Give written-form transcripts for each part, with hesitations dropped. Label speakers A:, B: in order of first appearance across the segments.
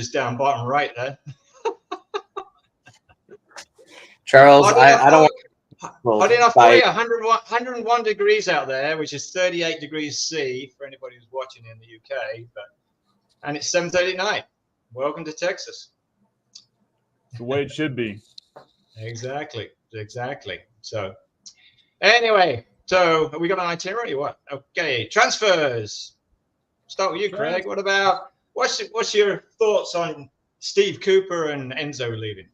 A: freezes down bottom right there.
B: Charles, I don't
A: Hot enough for you. 101 degrees out there, which is 38 degrees C for anybody who's watching in the UK. And it's 7:30 at night. Welcome to Texas.
C: It's the way it should be.
A: Exactly. So, anyway, have we got an itinerary or what? Okay, transfers. Start with you, Craig. What's your thoughts on Steve Cooper and Enzo leaving?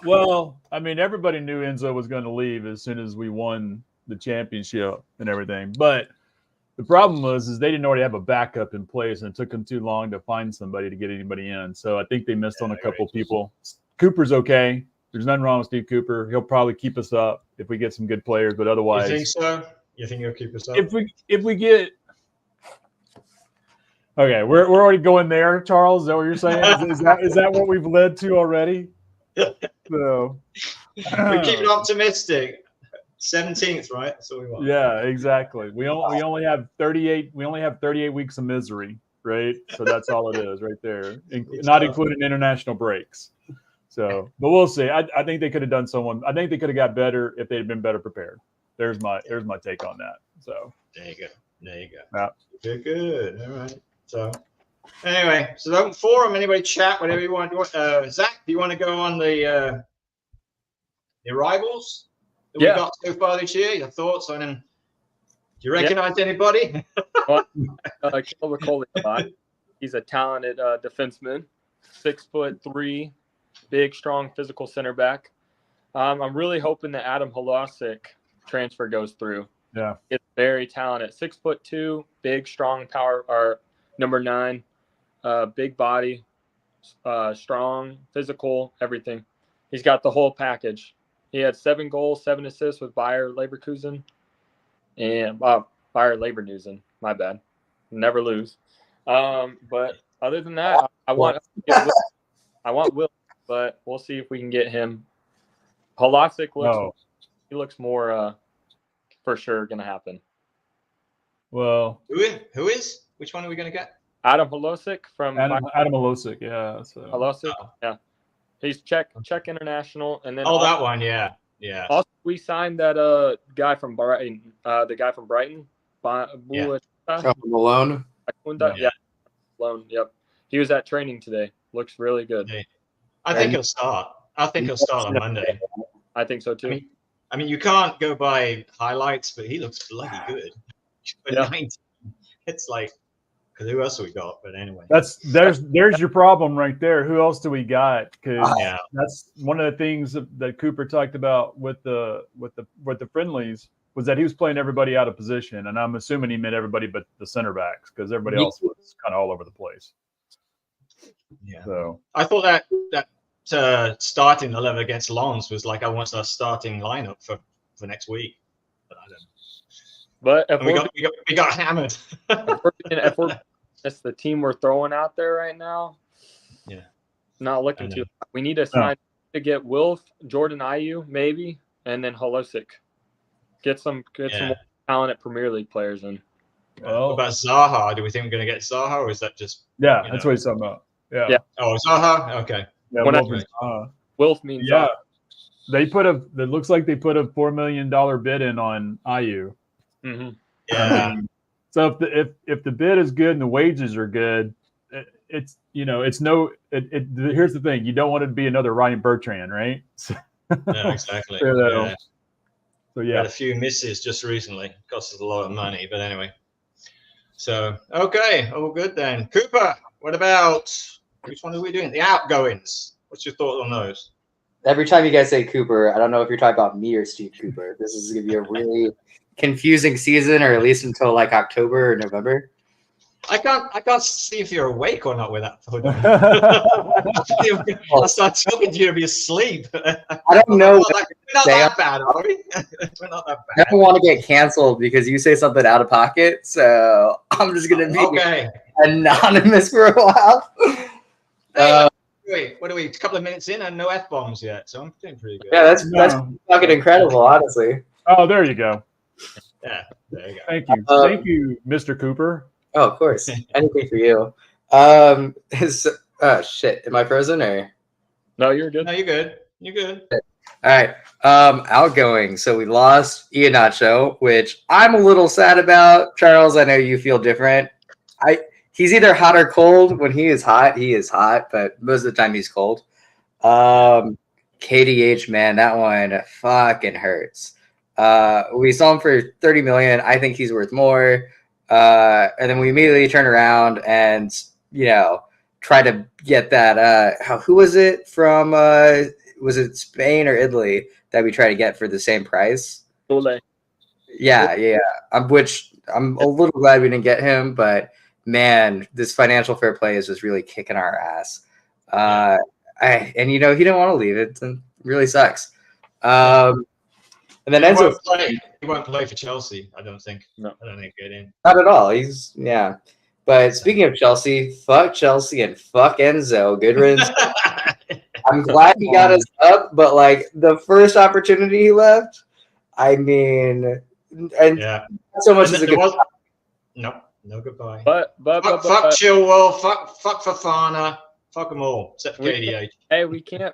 C: Well, I mean, everybody knew Enzo was going to leave as soon as we won the championship and everything. But the problem is they didn't already have a backup in place, and it took them too long to find somebody to get anybody in. So I think they missed on a couple people. Cooper's okay. There's nothing wrong with Steve Cooper. He'll probably keep us up if we get some good players, but otherwise,
A: you think so? You think he'll keep us up?
C: If we get okay, we're already going there, Charles. Is that what you're saying? Is that what we've led to already? So
A: we keep it optimistic. 17th, right? That's what we want.
C: Yeah, exactly. We only have 38. We only have 38 weeks of misery, right? So that's all it is, right there, not including international breaks. So, but we'll see. I think they could have done I think they could have got better if they'd been better prepared. There's my take on that. So
A: there you go.
C: Yeah.
A: Good. All right. So anyway, so don't forum. Anybody chat, whatever you want. Zach, do you want to go on the arrivals that we got so far this year? Your thoughts on him? Do you recognize anybody?
D: He's a talented defenseman, 6'3", big, strong, physical center back. I'm really hoping that Adam Holosic transfer goes through.
C: Yeah,
D: it's very talented. 6'2", big, strong, power, or number 9, big body, strong, physical, everything. He's got the whole package. He had 7 goals, 7 assists with Bayer Leverkusen, and Bayer Leverkusen. My bad. Never lose. But other than that, I want Will, but we'll see if we can get him. Holosic looks more for sure going to happen.
C: Well,
A: who is? Which one are we going to get?
D: Adam Holosic from
C: Adam Holosic. Yeah. So.
D: Holosic. Yeah. He's Czech international, and then
A: that one, yeah.
D: Also, we signed that guy from Brighton,
B: Malone.
D: Yeah, Malone. Yep, he was at training today. Looks really good.
A: Yeah. I think he'll start on Monday.
D: I think so too.
A: I mean, you can't go by highlights, but he looks bloody good.
D: Yeah.
A: 19. It's like, because who else have we got? But anyway,
C: there's your problem right there. Who else do we got? Because that's one of the things that Cooper talked about with the friendlies was that he was playing everybody out of position, and I'm assuming he meant everybody but the center backs because everybody else was kind of all over the place.
A: Yeah.
C: So
A: I thought that starting 11 against Lons was like I want our starting lineup for next week. But I don't know.
D: But
A: we got hammered.
D: That's the team we're throwing out there right now.
A: Yeah,
D: not looking too. We need to sign to get Wilf, Jordan Ayew, maybe, and then Holosic. Get some more talented Premier League players in.
A: What about Zaha? Do we think we're going to get Zaha, or is that just?
C: Yeah, that's what he's talking about. Yeah.
A: Oh, Zaha. Okay.
C: Yeah,
D: Wilf means
C: Zaha. They it looks like they put a $4 million bid in on Ayew.
D: Mm-hmm.
A: Yeah.
C: So if the bid is good and the wages are good, here's the thing: you don't want it to be another Ryan Bertrand, right?
A: No, exactly.
C: So
A: had a few misses just recently. Cost us a lot of money, but anyway. So okay, all good then. Cooper, what about which one are we doing? The outgoings. What's your thought on those?
B: Every time you guys say Cooper, I don't know if you're talking about me or Steve Cooper. This is going to be a really confusing season, or at least until like October or November.
A: I can't see if you're awake or not with that. I'll start talking to you to be asleep.
B: I don't know.
A: We're not that bad, are we? We're not that bad.
B: I don't want to get canceled because you say something out of pocket, so I'm just going to be anonymous for a while.
A: Wait, what are we? A couple of minutes in and no F-bombs yet, so I'm doing pretty good.
B: Yeah, that's fucking incredible, honestly.
C: Oh, there you go.
A: Yeah, there you go.
C: Thank you, Mr. Cooper.
B: Oh, of course. Anything for you. Oh shit! Am I frozen or?
D: No, you're good.
A: No, you're good. You're good.
B: All right. Outgoing. So we lost Iheanacho, which I'm a little sad about. Charles, I know you feel different. He's either hot or cold. When he is hot, but most of the time he's cold. KDH, man, that one fucking hurts. We saw him for 30 million. I think he's worth more. And then we immediately turn around and try to get that. Who was it from? Was it Spain or Italy that we try to get for the same price?
D: Ole.
B: Yeah. Which I'm a little glad we didn't get him, but man, this financial fair play is just really kicking our ass. And he didn't want to leave. It really sucks. And then Enzo
A: he won't play for Chelsea. I don't think.
D: No,
A: I don't think he'll get in.
B: Not at all. But speaking of Chelsea, fuck Chelsea and fuck Enzo. Good riddance. I'm glad he got us up, but like the first opportunity he left, I mean, and not so much as a good.
A: No goodbye.
D: But
A: fuck Chilwell, fuck Fofana, fuck them all except for KDH.
D: Hey, we can't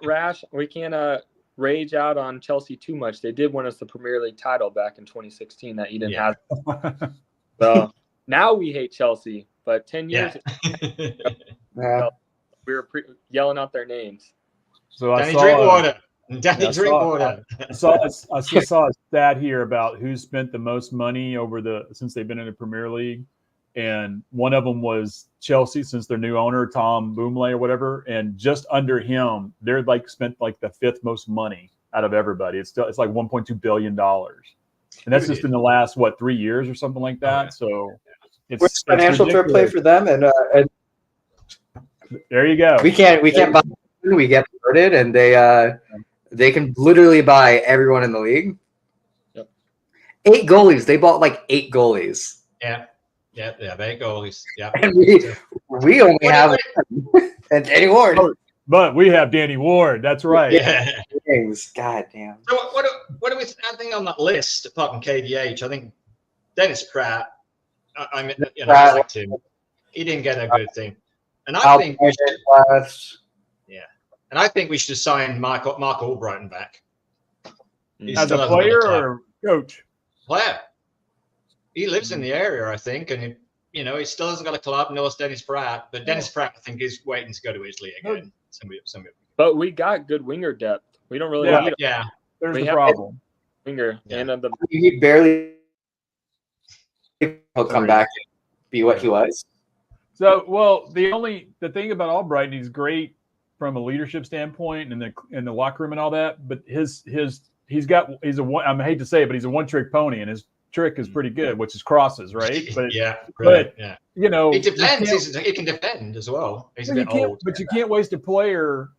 D: rage out on Chelsea too much. They did win us the Premier League title back in 2016 that Eden had. So now we hate Chelsea, but 10 years ago, we were yelling out their names.
C: So
A: Danny Drinkwater.
C: I just saw a stat here about who spent the most money since they've been in the Premier League, and one of them was Chelsea since their new owner Tom Boomley or whatever, and just under him, they're spent the fifth most money out of everybody. It's like $1.2 billion, and that's just in the last 3 years or something like that. So it's
B: financial fair play for them, and
C: there you go.
B: We can't buy. We get converted, and they can literally buy everyone in the league.
D: Yep.
B: 8 goalies. They bought 8 goalies.
A: Yeah, 8 goalies. Yeah.
B: And we only have and Danny Ward.
C: But we have Danny Ward. That's right.
A: Yeah.
B: God damn.
A: So what do we? I think on that list, apart from KDH, I think Dennis Pratt. I liked him. He didn't get a good thing, and I think we should. And I think we should assign Mark Albrighton back.
C: As a player or coach?
A: Player. He lives in the area, I think, and he still hasn't got a club. Nor Dennis Pratt, but Dennis Pratt, I think, is waiting to go to Italy again. Somebody.
D: But we got good winger depth. We don't really.
C: There's the problem.
D: Winger and
B: he barely. He'll come back and be what he was.
C: So, the thing about Albrighton, he's great from a leadership standpoint and in the locker room and all that, but I hate to say it, but he's a one-trick pony, and his trick is pretty good, which is crosses, right? But
A: he depends. He can defend as well. He's a bit old,
C: but you can't waste a player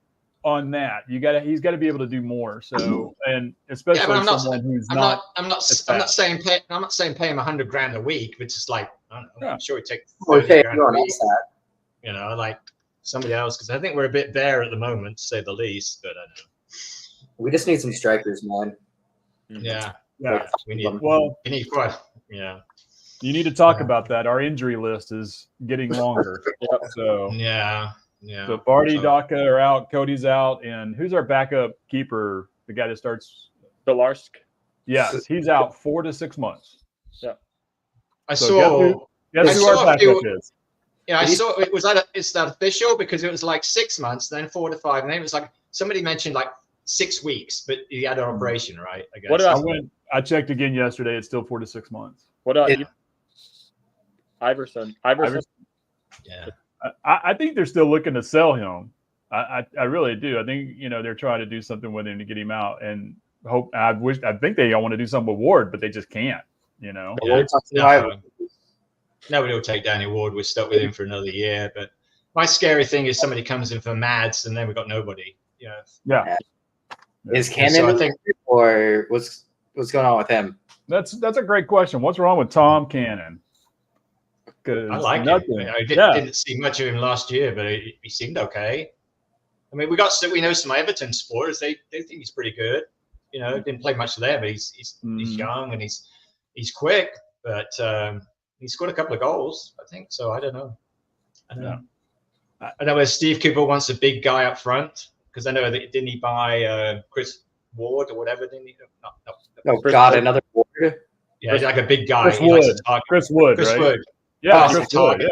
C: on that. He's got to be able to do more. So, and especially someone who's not.
A: I'm not saying pay him $100,000 a week, but it's I don't know. I'm sure he'd take $30,000 a week. Somebody else, because I think we're a bit bare at the moment, to say the least. But I don't know.
B: We just need some strikers, man.
A: Yeah. We need quite. Yeah.
C: You need to talk about that. Our injury list is getting longer. So
A: yeah.
C: So Barty, Daka are out, Cody's out, and who's our backup keeper? The guy that starts
D: Belarsk.
C: Yes, he's out 4 to 6 months.
D: Yeah.
C: Guess who our backup is?
A: Yeah, I saw it. Is that official? Because it was 6 months, then 4 to 5, and then it was somebody mentioned 6 weeks, but he had an operation, right? I guess.
C: I checked again yesterday. It's still 4 to 6 months.
D: What about Iverson?
A: Yeah.
C: I think they're still looking to sell him. I really do. I think they're trying to do something with him to get him out, and I think they want to do something with Ward, but they just can't.
A: Nobody will take Danny Ward. We're stuck with him for another year. But my scary thing is somebody comes in for Mads, and then we've got nobody.
C: Yeah.
B: Is Cannon or what's going on with him?
C: That's a great question. What's wrong with Tom Cannon?
A: I like him. I didn't see much of him last year, but he seemed okay. I mean, we know some Everton supporters. They think he's pretty good. Didn't play much there, but he's young and he's quick. But he scored a couple of goals, I think. So I don't know. I know where Steve Cooper wants a big guy up front because I know that didn't he buy Chris Ward or whatever? Didn't he? No.
B: Oh God, another Ward.
A: Yeah, he's like a big guy.
C: Chris
A: He likes
C: Wood.
A: to target.
C: Chris Wood,
A: Chris
C: right?
A: Wood.
C: Yeah,
B: Oh,
C: Chris
A: he's a
C: Wood.
A: target.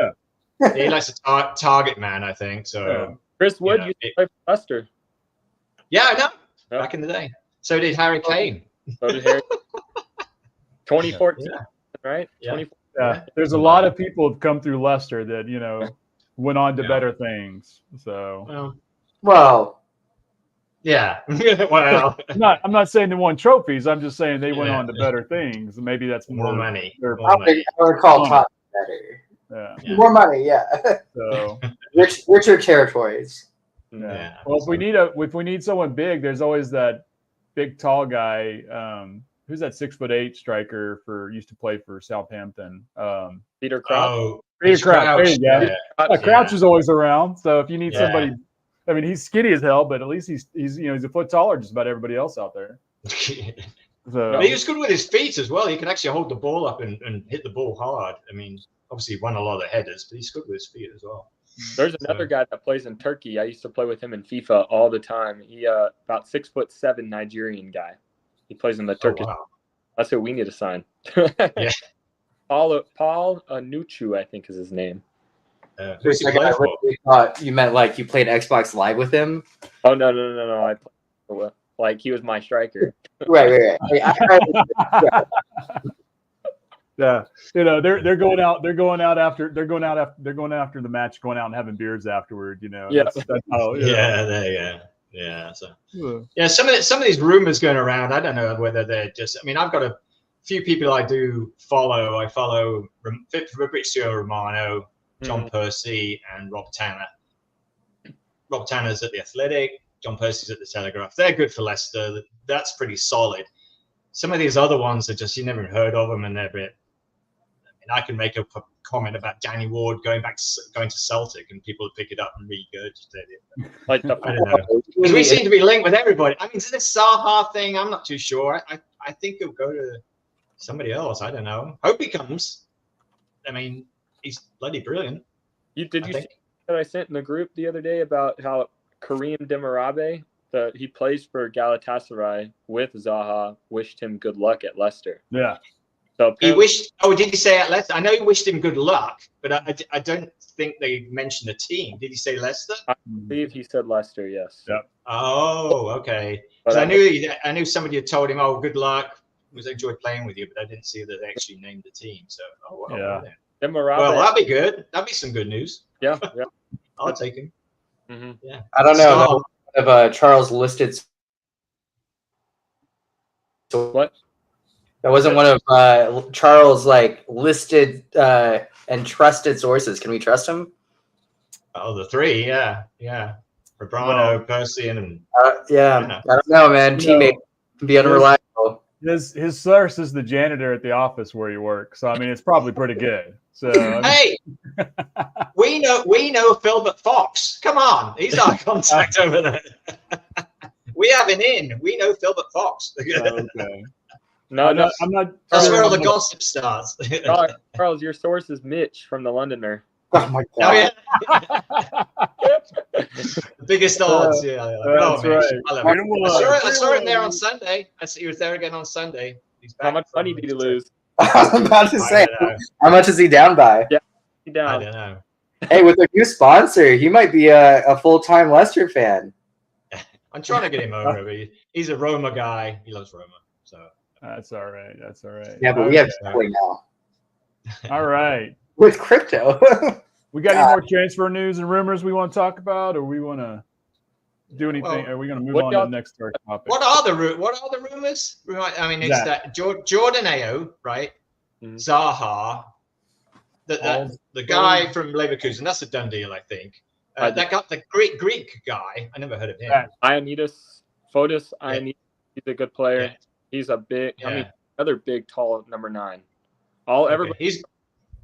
C: Yeah.
A: He likes to target man, I think. So
C: Yeah.
D: Chris Wood
A: Yeah,
D: used to play for Leicester.
A: yeah, I know.
D: Yep.
A: Back in the day. So did Harry Kane.
D: So did Harry. 2014,
A: Yeah.
D: right?
A: Yeah.
D: 2014.
C: Yeah. There's a lot of people have come through Leicester that went on to
A: Yeah.
C: better things. So
B: Well,
A: Yeah. Well,
C: I'm not saying they won trophies. I'm just saying they went on to better things. Maybe that's
A: more
C: more
A: money.
C: their-
A: More money.
B: I would call top better.
C: Yeah.
A: Yeah.
B: More money, yeah.
C: So
B: Richer territories.
C: yeah. Well, if we need someone big, there's always that big tall guy. Who's that 6'8" striker used to play for Southampton?
D: Peter Crouch.
A: Oh,
C: Peter Crouch. There you go.
A: Yeah.
C: Crouch is always around. So if you need
A: Yeah.
C: somebody, I mean, he's skinny as hell, but at least he's a foot taller than just about everybody else out there. So
A: But he was good with his feet as well. He can actually hold the ball up and hit the ball hard. I mean, obviously he won a lot of the headers, but he's good with his feet as well.
D: There's another guy that plays in Turkey. I used to play with him in FIFA all the time. He about 6'7" Nigerian guy. He plays in the Turkish.
A: Oh, wow.
D: That's who we need to sign.
A: Yeah.
D: Paul Anuchu, I think is his name.
A: Who's he
B: I
A: playing for?
B: thought you meant like you played Xbox Live with him.
D: Oh no! I played, like he was my striker.
B: Right.
C: yeah, they're going out after the match, going out and having beers afterward.
D: Yeah.
C: That's how,
A: Yeah, there you go. Yeah. So
C: Yeah.
A: yeah, some of these rumors going around. I don't know whether they're just. I mean, I've got a few people I do follow. I follow Fabrizio Romano, John Percy, and Rob Tanner. Rob Tanner's at the Athletic. John Percy's at the Telegraph. They're good for Leicester. That's pretty solid. Some of these other ones are just you never heard of them, and they're a bit. I mean, I can make a comment about Danny Ward going to Celtic, and people would pick it up and regurgitate it.
D: Like the
A: I don't know. Because we seem to be linked with everybody. I mean, is this Zaha thing? I'm not too sure. I think he'll go to somebody else. I don't know. Hope he comes. I mean, he's bloody brilliant.
D: Did you see that I sent in the group the other day about how Kareem Demarabe, he plays for Galatasaray with Zaha, wished him good luck at Leicester.
C: Yeah.
A: He
D: So apparently-
A: wished. Oh, did he say at Leicester? I know he wished him good luck, but I don't think they mentioned the team. Did he say Leicester?
D: I believe he said Leicester. Yes.
C: Yeah.
A: Oh, okay.
D: But
A: So I knew somebody had told him, "Oh, good luck. I enjoyed playing with you," but I didn't see that they actually named the team. So,
C: Yeah.
D: Demarabe.
A: Well, that'd be good. That'd be some good news.
D: yeah.
A: I'll take him.
D: Mm-hmm.
A: Yeah.
B: I don't know
A: So-
B: if Charles listed.
D: What?
B: That wasn't one of Charles listed and trusted sources. Can we trust him?
A: Oh, the three, yeah. Robrano, Percy, and
B: Yeah, I don't know, man. Teammate can be unreliable.
C: His source is the janitor at the office where he works. So I mean, it's probably pretty good. So
A: hey, we know Philbert Fox. Come on, he's our contact over there. We have an in. We know Philbert Fox.
C: okay.
D: No,
C: I'm not.
A: That's where all the gossip starts.
D: Charles, your source is Mitch from the Londoner.
B: Oh my
A: Oh
B: god!
A: yeah, the biggest odds. Yeah,
C: That's
A: man,
C: right.
A: I love
C: Win
A: it.
C: one.
A: I saw him there on Sunday. He was there again on Sunday. He's back
D: How much money
A: from-
D: did he lose?
B: I was about to
A: I
B: say,
A: don't know.
B: how much is he down by?
D: He
A: I
D: down.
A: don't know.
B: Hey, with a new sponsor, he might be a full-time Leicester fan.
A: I'm trying to get him over, but he's a Roma guy. He loves Roma. So
C: That's all right. That's all right.
B: Yeah, but we have Sterling now
C: All right.
B: with crypto.
C: We got any more transfer news and rumors we want to talk about, or we want to do anything?
A: Well,
C: Are we going to move
D: what
C: on to
D: y'all-
C: the next topic?
A: what are the rumors? I mean, it's that Jordan Ayew, right?
D: Mhm.
A: Zaha, the guy from Leverkusen. That's a done deal, I think. That got the Greek guy. I never heard of him.
C: Yeah.
D: Ioannidis, Fotis Ioannidis. He's a good player.
A: Yeah.
D: He's a big. I mean,
A: Yeah.
D: another big, tall number 9.
A: Okay.
D: Everybody
A: He's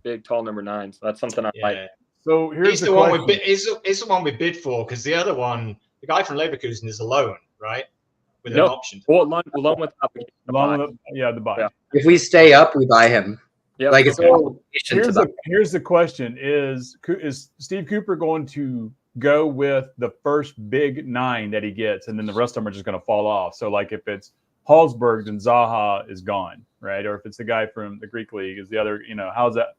D: big, tall number 9. So that's something I like.
C: So here's
A: he's
C: the
A: the one
C: question.
A: we he's the one we bid for because the other one, the guy from Leverkusen, is alone, right? With an
D: Nope.
A: option.
D: Well, along with obligation to
C: Along
D: buy.
C: with the buy.
D: Yeah.
B: If we stay up, we buy him.
D: Yeah.
B: Like it's
C: So
B: here's
C: here's the question: Is Steve Cooper going to go with the first big 9 that he gets, and then the rest of them are just going to fall off? So like if it's Hallsberg, then Zaha is gone, right? Or if it's the guy from the Greek league, is the other? How's that?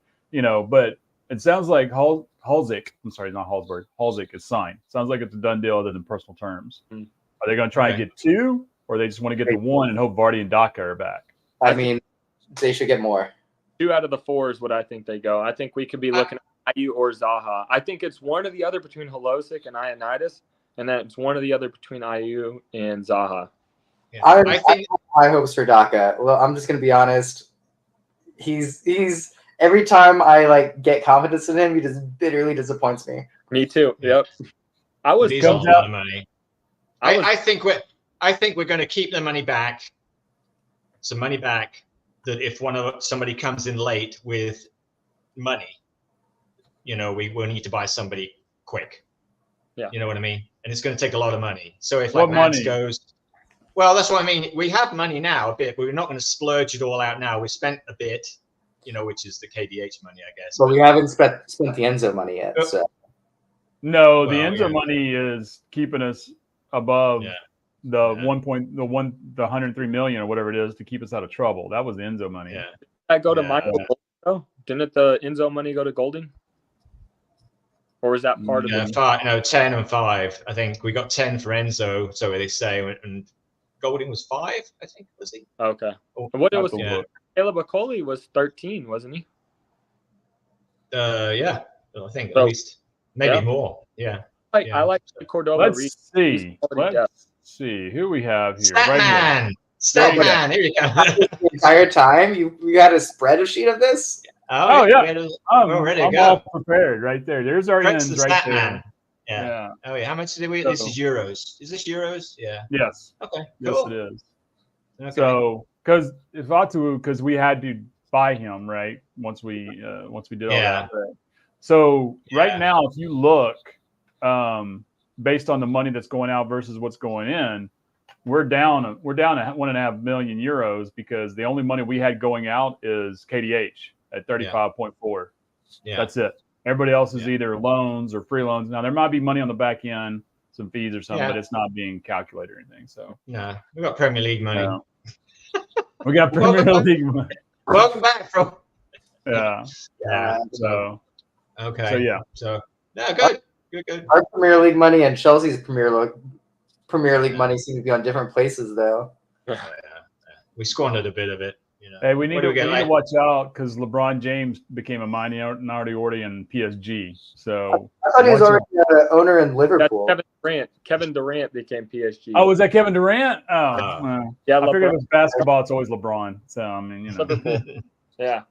C: But it sounds like Halzik. I'm sorry, not Hallsberg. Halzik is signed. Sounds like it's a done deal other than personal terms.
D: Mm.
C: Are they going to try and get 2, or they just want to get the 1 and hope Vardy and Daka are back?
B: I mean, they should get more.
D: 2 out of the 4 is what I think they go. I think we could be looking at Ayew or Zaha. I think it's one or the other between Holosic and Ioannidis, and then it's one or the other between Ayew and Zaha.
A: Yeah.
B: I think high hopes for Daka. Well, I'm just gonna be honest. He's every time I like get confidence in him, he just bitterly disappoints me.
D: Me too. Yep. I was
A: He's a lot of money. I think we're going to keep the money back. Some money back. That if somebody comes in late with money, we will need to buy somebody quick.
D: Yeah.
A: You know what I mean? And it's going to take a lot of money. So if
C: What
A: Mans
C: money?
A: goes, well, that's what I mean. We have money now a bit, but we're not going to splurge it all out now. We spent a bit, which is the KDH money, I guess.
B: But we haven't spent the Enzo money yet. So
C: No, the Enzo money is keeping us above the 103 million or whatever it is to keep us out of trouble. That was the Enzo money.
A: Yeah.
D: I go to Michael Golding? Didn't the Enzo money go to Golding? Or was that part of it?
A: 10 and 5. I think we got 10 for Enzo, so they say, and Golding was 5, I think, was he?
D: Okay. What it was? Caleb Okoli was 13, wasn't he?
A: Yeah. I think at least maybe more. Yeah.
D: I like Cordova.
C: Let's see. Let's see who we have here.
A: Statman. Here you go.
B: The entire time you had a spreadsheet of this.
C: Oh yeah.
A: We're ready to go.
C: All prepared right there. There's our ends right there.
A: Yeah. Oh yeah. How much did we? This is euros. Is this euros? Yeah.
C: Yes.
A: Okay.
C: Yes,
A: cool.
C: it is.
A: Okay.
C: So because we had to buy him right once we did all that. So right now, if you look, based on the money that's going out versus what's going in, we're down at 1.5 million euros because the only money we had going out is KDH at 35.4. Yeah. That's it. Everybody else is either loans or free loans. Now there might be money on the back end, some fees or something, but it's not being calculated or anything. So
A: no, we got Premier League money.
C: We got Premier League money.
A: Welcome back from.
C: Yeah. So.
A: Okay.
C: So yeah.
A: So good.
B: Our Premier League money and Chelsea's Premier League money seem to be on different places though.
A: We squandered a bit of it.
C: Hey, we need to watch out because LeBron James became a minority in PSG. So
B: I thought he was already an owner in Liverpool.
D: That's Kevin Durant. Kevin Durant became PSG.
C: Oh, was that Kevin Durant? I figured it was basketball. It's always LeBron. So I mean,
D: Liverpool. Yeah,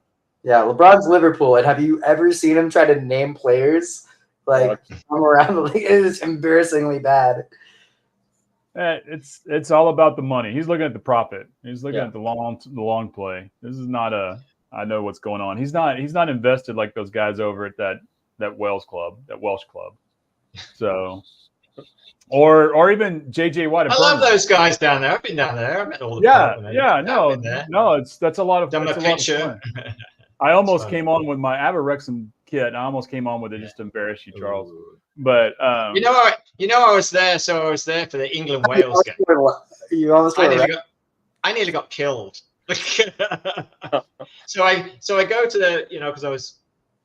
B: LeBron's Liverpool. And have you ever seen him try to name players from around the league? It is embarrassingly bad.
C: It's all about the money. He's looking at the profit. He's looking at the long play. This is not I know what's going on. He's not invested like those guys over at that Welsh club. So or even JJ Watt.
A: I love those guys down there. I've been down there. I've met all the
C: that's a lot of
A: done a picture.
C: I almost came on with my Aberexham kit. I almost came on with it just to embarrass you, Charles. But
A: I was there, so I was there for the England Wales game.
B: You almost
A: I nearly got killed. So I go to the because I was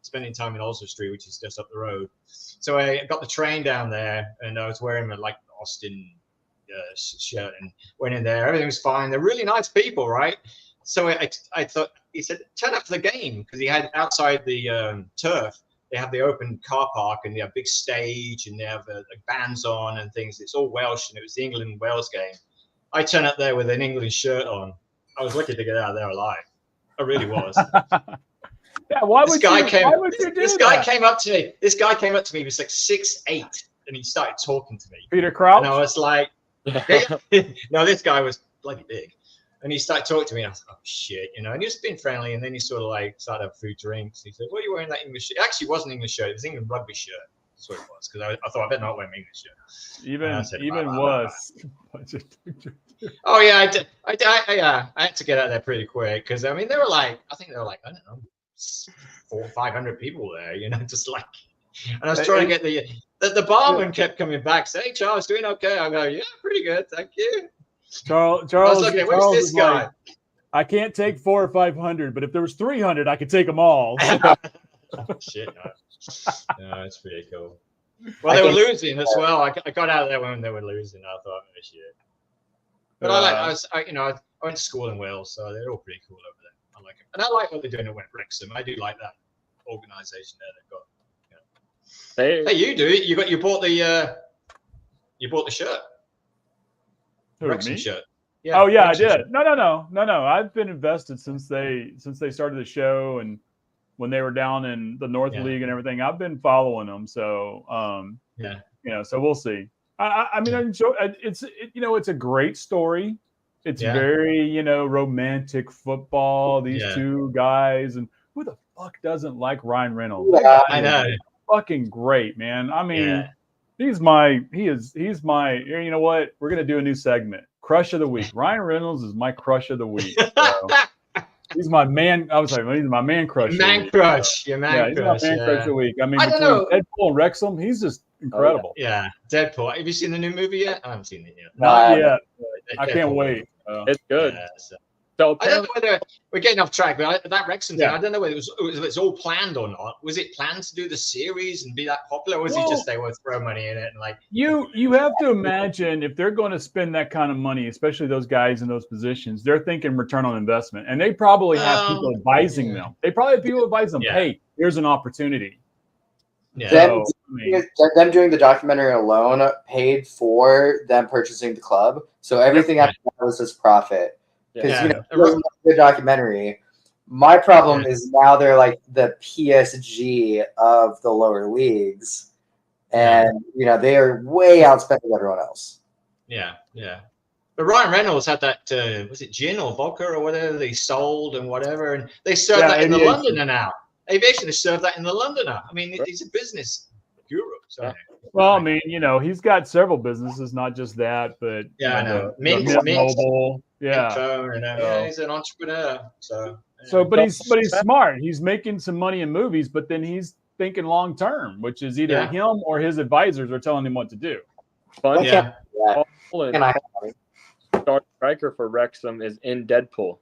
A: spending time in Osler Street, which is just up the road. So I got the train down there, and I was wearing my Austin shirt and went in there. Everything was fine. They're really nice people, right? So I thought, he said, turn up for the game, because he had outside the turf. They have the open car park and they have a big stage and they have bands on and things. It's all Welsh and it was the England-Wales game. I turned up there with an England shirt on. I was lucky to get out of there alive. I really was.
C: Yeah, why would you do
A: this
C: that?
A: guy came up to me. This guy came up to me. He was like 6'8", and he started talking to me.
C: Peter Crouch?
A: And I was like, no, this guy was bloody big. And he started talking to me, and I was like, oh, shit, and he was being friendly, and then he sort of started having food, drinks. He said, what are you wearing that English shirt? It actually wasn't English shirt. It was England rugby shirt. That's what it was. Because I thought I better not wear me this year.
C: Even worse.
A: Oh yeah, I had to get out there pretty quick because I mean there were like I think there were like I don't know 400 or 500 people there, just like. And I was trying to get the barman kept coming back saying, "Hey, Charles, doing okay?" I go, "Yeah, pretty good, thank you."
C: Charles,
A: I was looking, where's this guy?
C: Like, I can't take 400 or 500, but if there was 300, I could take them all.
A: Shit, no, it's pretty cool. Well, they were losing as well. I got out of there when they were losing. I thought, oh shit. But I went to school in Wales, so they're all pretty cool over there. I like it, and I like what they're doing at Wrexham. I do like that organization there. They've got. Hey, you do it. You bought the shirt.
C: Who,
A: Wrexham
C: me?
A: shirt.
C: Yeah. Oh yeah,
A: Wrexham
C: I did.
A: shirt.
C: No. I've been invested since they started the show and when they were down in the North League and everything. I've been following them. So so we'll see. I mean, I enjoy it's a great story. It's very, romantic football. These two guys, and who the fuck doesn't like Ryan Reynolds?
B: Yeah,
A: I know.
C: Fucking great, man. I mean, he's my. You know what? We're gonna do a new segment. Crush of the week. Ryan Reynolds is my crush of the week. So. He's my man. I was like, he's my man crush.
A: Man crush. Your man crush.
C: He's my man crush of the week. I mean,
A: I don't know.
C: Deadpool and Wrexham, he's just incredible.
A: Yeah, Deadpool. Have you seen the new movie yet? I haven't seen it yet.
C: Not yet. I can't wait.
D: It's good.
A: Yeah,
D: So
A: I don't know whether we're getting off track, but that Wrexham thing,
C: Yeah.
A: I don't know whether it's all planned or not. Was it planned to do the series and be that popular, or was it just they would throw money in it and like?
C: You have to imagine if they're going to spend that kind of money, especially those guys in those positions, they're thinking return on investment, and they probably have people advising them. They probably have people advising them, hey, here's an opportunity.
B: Yeah. Them doing the documentary alone paid for them purchasing the club, so everything after that was just profit. Because it wasn't a good documentary. My problem is now they're like the PSG of the lower leagues, and they are way outspending everyone else.
A: Yeah. But Ryan Reynolds had that was it gin or vodka or whatever they sold and whatever, and they serve that in the Londoner now. Aviation they serve that in the Londoner. I mean, he's a business guru. So.
C: Well, I mean, he's got several businesses, not just that, but
A: I know.
C: Mint Mobile.
A: And he's an entrepreneur.
C: But he's smart. He's making some money in movies, but then he's thinking long term, which is either him or his advisors are telling him what to do.
D: Fun.
A: Yeah.
D: Star striker for Wrexham is in Deadpool.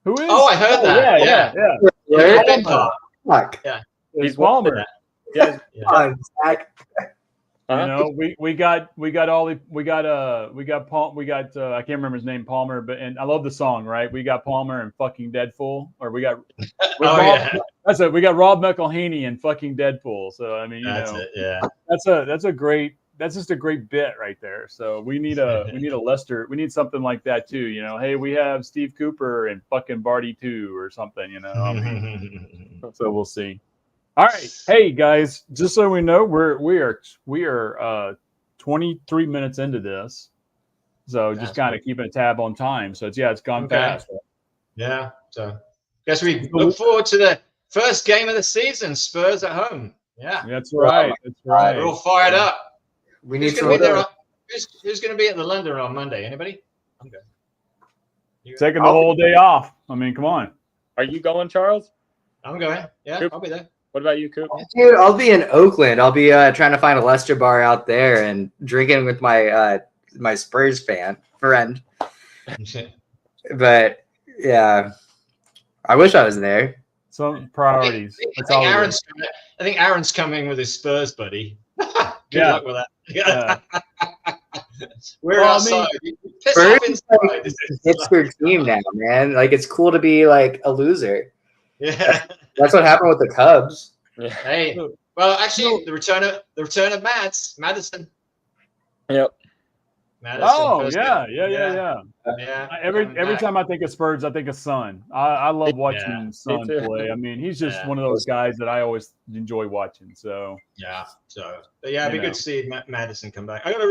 C: Who is?
A: Oh, I heard that.
C: Yeah. He's Palmer.
D: Yeah.
C: We got Paul. We got I can't remember his name, Palmer, but I love the song, right? We got Palmer and fucking Deadpool, or we got that's it. We got Rob McElhaney and fucking Deadpool. So I mean, that's just a great bit right there. So we need a Leicester. We need something like that too. Hey, we have Steve Cooper and fucking Barty too, or something. So we'll see. All right, hey guys, just so we know, we are 23 minutes into this, so just kind of keeping a tab on time. So it's gone fast.
A: Yeah, so guess we look forward to the first game of the season, Spurs at home. Yeah,
C: that's right.
A: We're all fired up.
B: We need
A: who's going to be at the London on Monday? Anybody? Okay.
C: Taking the whole day off. I mean, come on.
D: Are you going, Charles?
A: I'm going. Yeah,
D: Coop?
A: I'll be there.
D: What about you, Coop?
B: Dude, I'll be in Oakland. I'll be trying to find a Leicester bar out there and drinking with my my Spurs friend. But yeah, I wish I was there.
C: Some priorities.
A: I think Aaron's coming with his Spurs buddy. Good luck with that. Yeah. We're outside.
B: Spurs is like Pittsburgh team now, man. Like it's cool to be like a loser.
A: Yeah.
B: That's what happened with the Cubs.
A: Yeah. Hey, well, actually, the return of Madison.
D: Yep.
A: Madison.
C: Oh yeah. Every time I think of Spurs, I think of Son. I love watching Son play. I mean, he's just one of those guys that I always enjoy watching. So
A: it'd be good to see Madison come back. I got a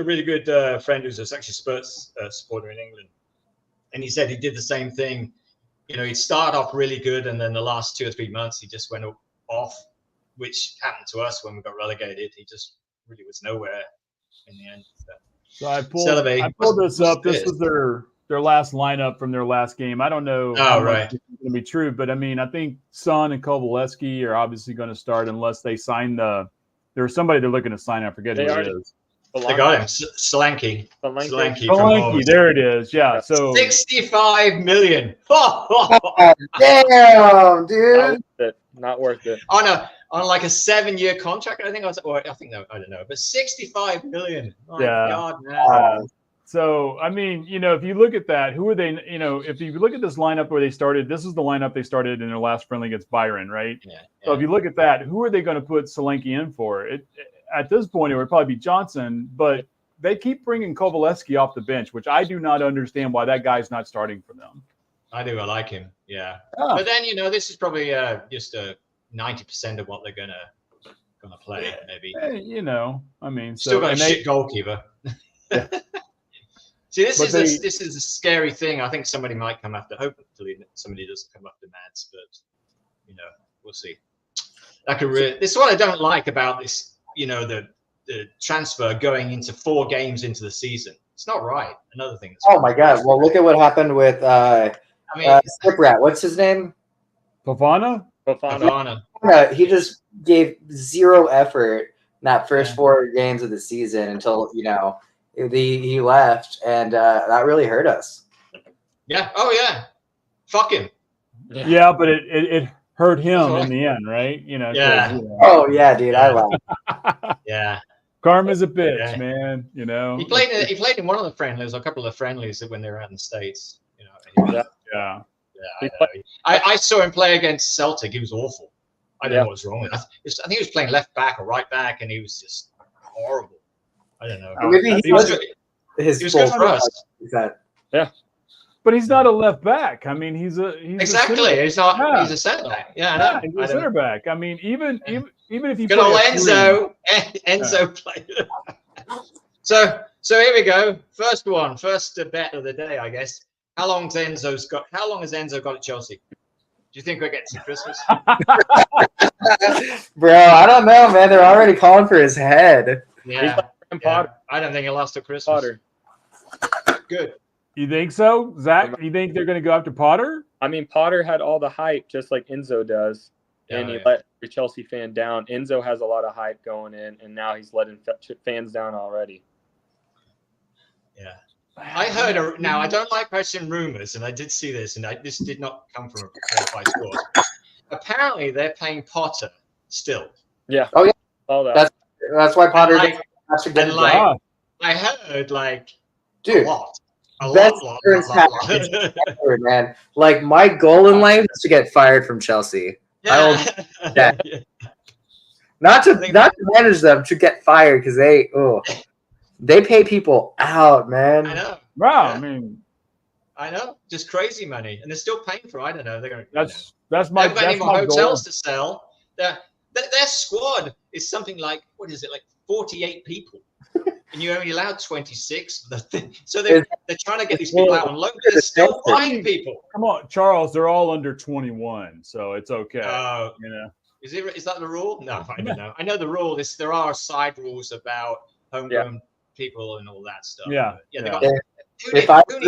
A: really good friend who's actually Spurs supporter in England, and he said he did the same thing. He'd start off really good, and then the last 2 or 3 months he just went off. which happened to us when we got relegated. He just really was nowhere in the end.
C: So I
A: Celebi,
C: pulled this
A: what's
C: up. This was their last lineup from their last game. I don't know how much it's going to be true, but I mean, I think Son and Kovalevsky are obviously going to start unless they sign there's somebody they're looking to sign. I forget who it is.
A: They got him, Solanke.
C: Solanke, there it is. Yeah, so
A: 65 million.
B: Damn, dude.
D: Not worth it.
A: On like a 7-year contract, I think I don't know, but 65 million. Oh my God, man.
C: So, I mean, if you look at that, who are they? If you look at this lineup where they started, this is the lineup they started in their last friendly against Byron, right?
A: Yeah.
C: So if you look at that, who are they going to put Solanke in for? At this point, it would probably be Johnson, but they keep bringing Kovalevsky off the bench, which I do not understand why that guy's not starting for them.
A: I do. I like him. Yeah. But then, this is probably just a 90% of what they're gonna play, maybe.
C: I mean,
A: still got a shit goalkeeper. Yeah. See, this is a scary thing. I think somebody might come after. Hopefully, somebody doesn't come after Mads, but we'll see. This is what I don't like about this. The transfer going into 4 games into the season. It's not right. Another thing.
B: Oh my God! Well, look at what happened with Skiprat. What's his name?
C: Fofana.
B: He just gave 0 effort in that first 4 games of the season until he left, and that really hurt us.
A: Yeah. Oh yeah. Fuck him.
C: Yeah, but it hurt him in the end, right?
A: Yeah.
B: Oh yeah, dude, I laughed.
A: Yeah.
C: Karma's a bitch, man.
A: He played in one of the friendlies, a couple of friendlies when they were out in the States.
C: Yeah.
A: I saw him play against Celtic. He was awful. I don't know what was wrong with him. I think he was playing left back or right back, and he was just horrible. I don't know.
B: Maybe
A: he was good for us.
C: Yeah. But he's not a left back. I mean, he's
A: exactly. He's not. He's a centre back. Yeah, I know.
C: He's a centre back. I mean, even if you
A: good old Enzo played. So here we go. First bet of the day, I guess. How long has Enzo got at Chelsea? Do you think we'll get to Christmas?
B: Bro, I don't know, man. They're already calling for his head.
A: Yeah. I don't think he'll last till Christmas.
D: Potter.
A: Good.
C: You think so, Zach? You think they're going to go after Potter?
D: I mean, Potter had all the hype just like Enzo does, and he let every Chelsea fan down. Enzo has a lot of hype going in, and now he's letting fans down already.
A: Yeah. I heard now. I don't like pressing rumors, and I did see this, and this did not come from a qualified source. Apparently, they're paying Potter still.
D: Yeah.
B: Oh yeah.
D: All that.
B: That's why Potter
A: did. I heard
B: dude.
A: A lot.
B: Man. Like my goal in life is to get fired from Chelsea.
A: Yeah.
B: Not to manage them, to get fired because they pay people out, man.
A: I know.
C: Wow.
A: Yeah.
C: I mean,
A: I know, just crazy money, and they're still paying for. I don't know. They're going.
C: That's my.
A: They've got any more hotels to sell. Their squad is something like 48 people, and you're only allowed 26. So they're trying to get these people out on loan. They're still buying people.
C: Come on, Charles. They're all under 21, so it's okay.
A: Is that the rule? No, I don't know. I know the rule is there are side rules about homegrown people and all that stuff.
C: Yeah.
A: They got, who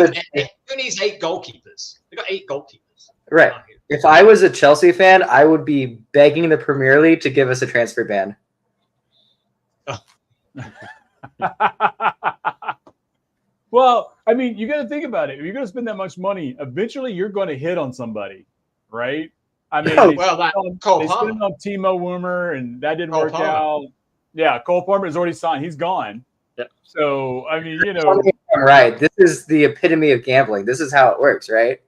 A: needs 8 goalkeepers? They got 8 goalkeepers.
B: Right. If I was a Chelsea fan, I would be begging the Premier League to give us a transfer ban.
C: Well, I mean, you got to think about it. If you're going to spend that much money, eventually you're going to hit on somebody, right? I mean, they spent on Timo Werner, and that didn't work out. Yeah, Cole Palmer is already signed. He's gone.
D: Yeah.
C: So, I mean,
B: Right. This is the epitome of gambling. This is how it works, right?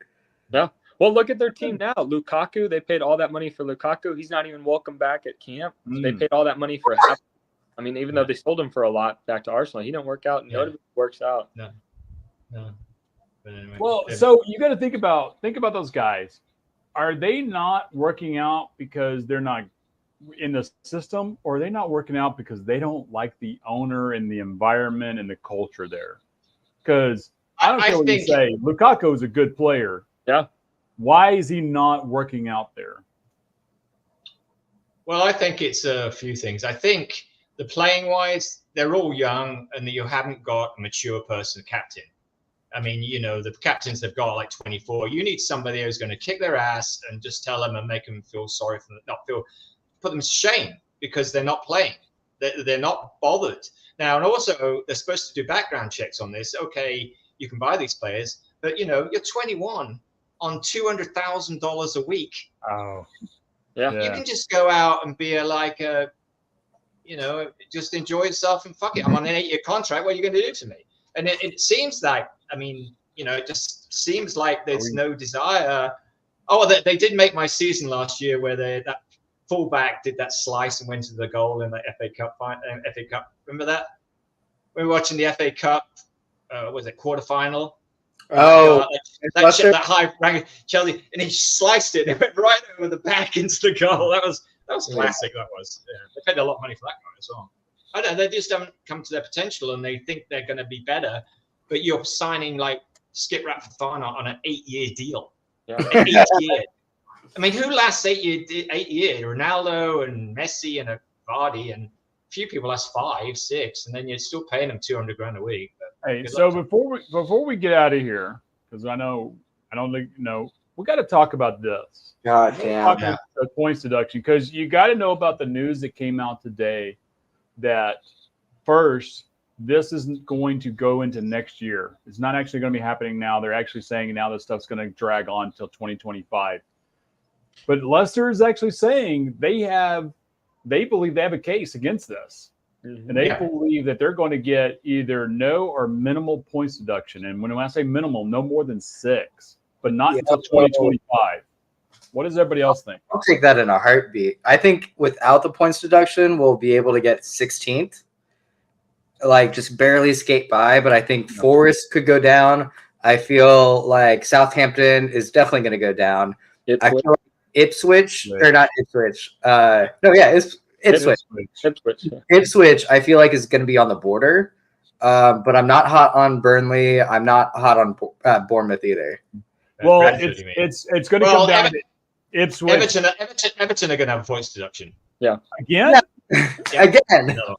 D: Yeah. Well, look at their team now. Lukaku, they paid all that money for Lukaku. He's not even welcome back at camp. They paid all that money for half. I mean, even though they sold him for a lot back to Arsenal, he didn't work out, and nobody works out.
A: No. But anyway,
C: well, so you got to think about those guys. Are they not working out because they're not in the system, or are they not working out because they don't like the owner and the environment and the culture there? Because I don't care what you say, Lukaku is a good player.
D: Yeah.
C: Why is he not working out there?
A: Well, I think it's a few things. I think the playing wise, they're all young, and you haven't got a mature person captain. I mean, the captains they've got like 24. You need somebody who's going to kick their ass and just tell them and make them feel sorry for them, put them to shame because they're not playing. They're not bothered. Now, and also they're supposed to do background checks on this. Okay, you can buy these players, but you're 21 on $200,000 a week.
C: Oh,
D: Yeah.
A: You can just go out and be just enjoy yourself and fuck it. I'm on an 8-year contract. What are you going to do to me? And it seems like, it just seems like there's no desire. Oh, they did make my season last year where that fullback did that slice and went to the goal in the FA Cup. Remember that? We were watching the FA Cup. Was it quarterfinal?
B: Oh,
A: that high rank Chelsea, and he sliced it. It went right over the back into the goal. That was classic. That was. Yeah. They paid a lot of money for that guy as well. I don't know. They just haven't come to their potential, and they think they're going to be better. But you're signing like Skip Ratford on an 8-year deal.
D: Yeah.
A: 8 year. I mean, who lasts 8 years? Ronaldo and Messi and Vardy, and a few people last 5, 6, and then you're still paying them $200,000 a week.
C: Hey, so before we get out of here, because I don't think we got to talk about this.
B: God damn.
C: The points deduction, because you got to know about the news that came out today that first, this isn't going to go into next year. It's not actually going to be happening now. They're actually saying now this stuff's going to drag on until 2025. But Leicester is actually saying they believe they have a case against this. And they believe that they're going to get either no or minimal points deduction. And when I say minimal, no more than 6, but not until 2025. What does everybody else think?
B: I'll take that in a heartbeat. I think without the points deduction, we'll be able to get 16th. Like just barely skate by, but I think Forest could go down. I feel like Southampton is definitely going to go down. I feel like Ipswich, or not Ipswich. Ipswich, I feel like is going to be on the border. But I'm not hot on Burnley. I'm not hot on Bournemouth either.
C: Well, it's going to come down to Ipswich.
A: Everton are going to have a points deduction.
D: Yeah.
C: Again?
A: Yeah.
B: Again.
A: No.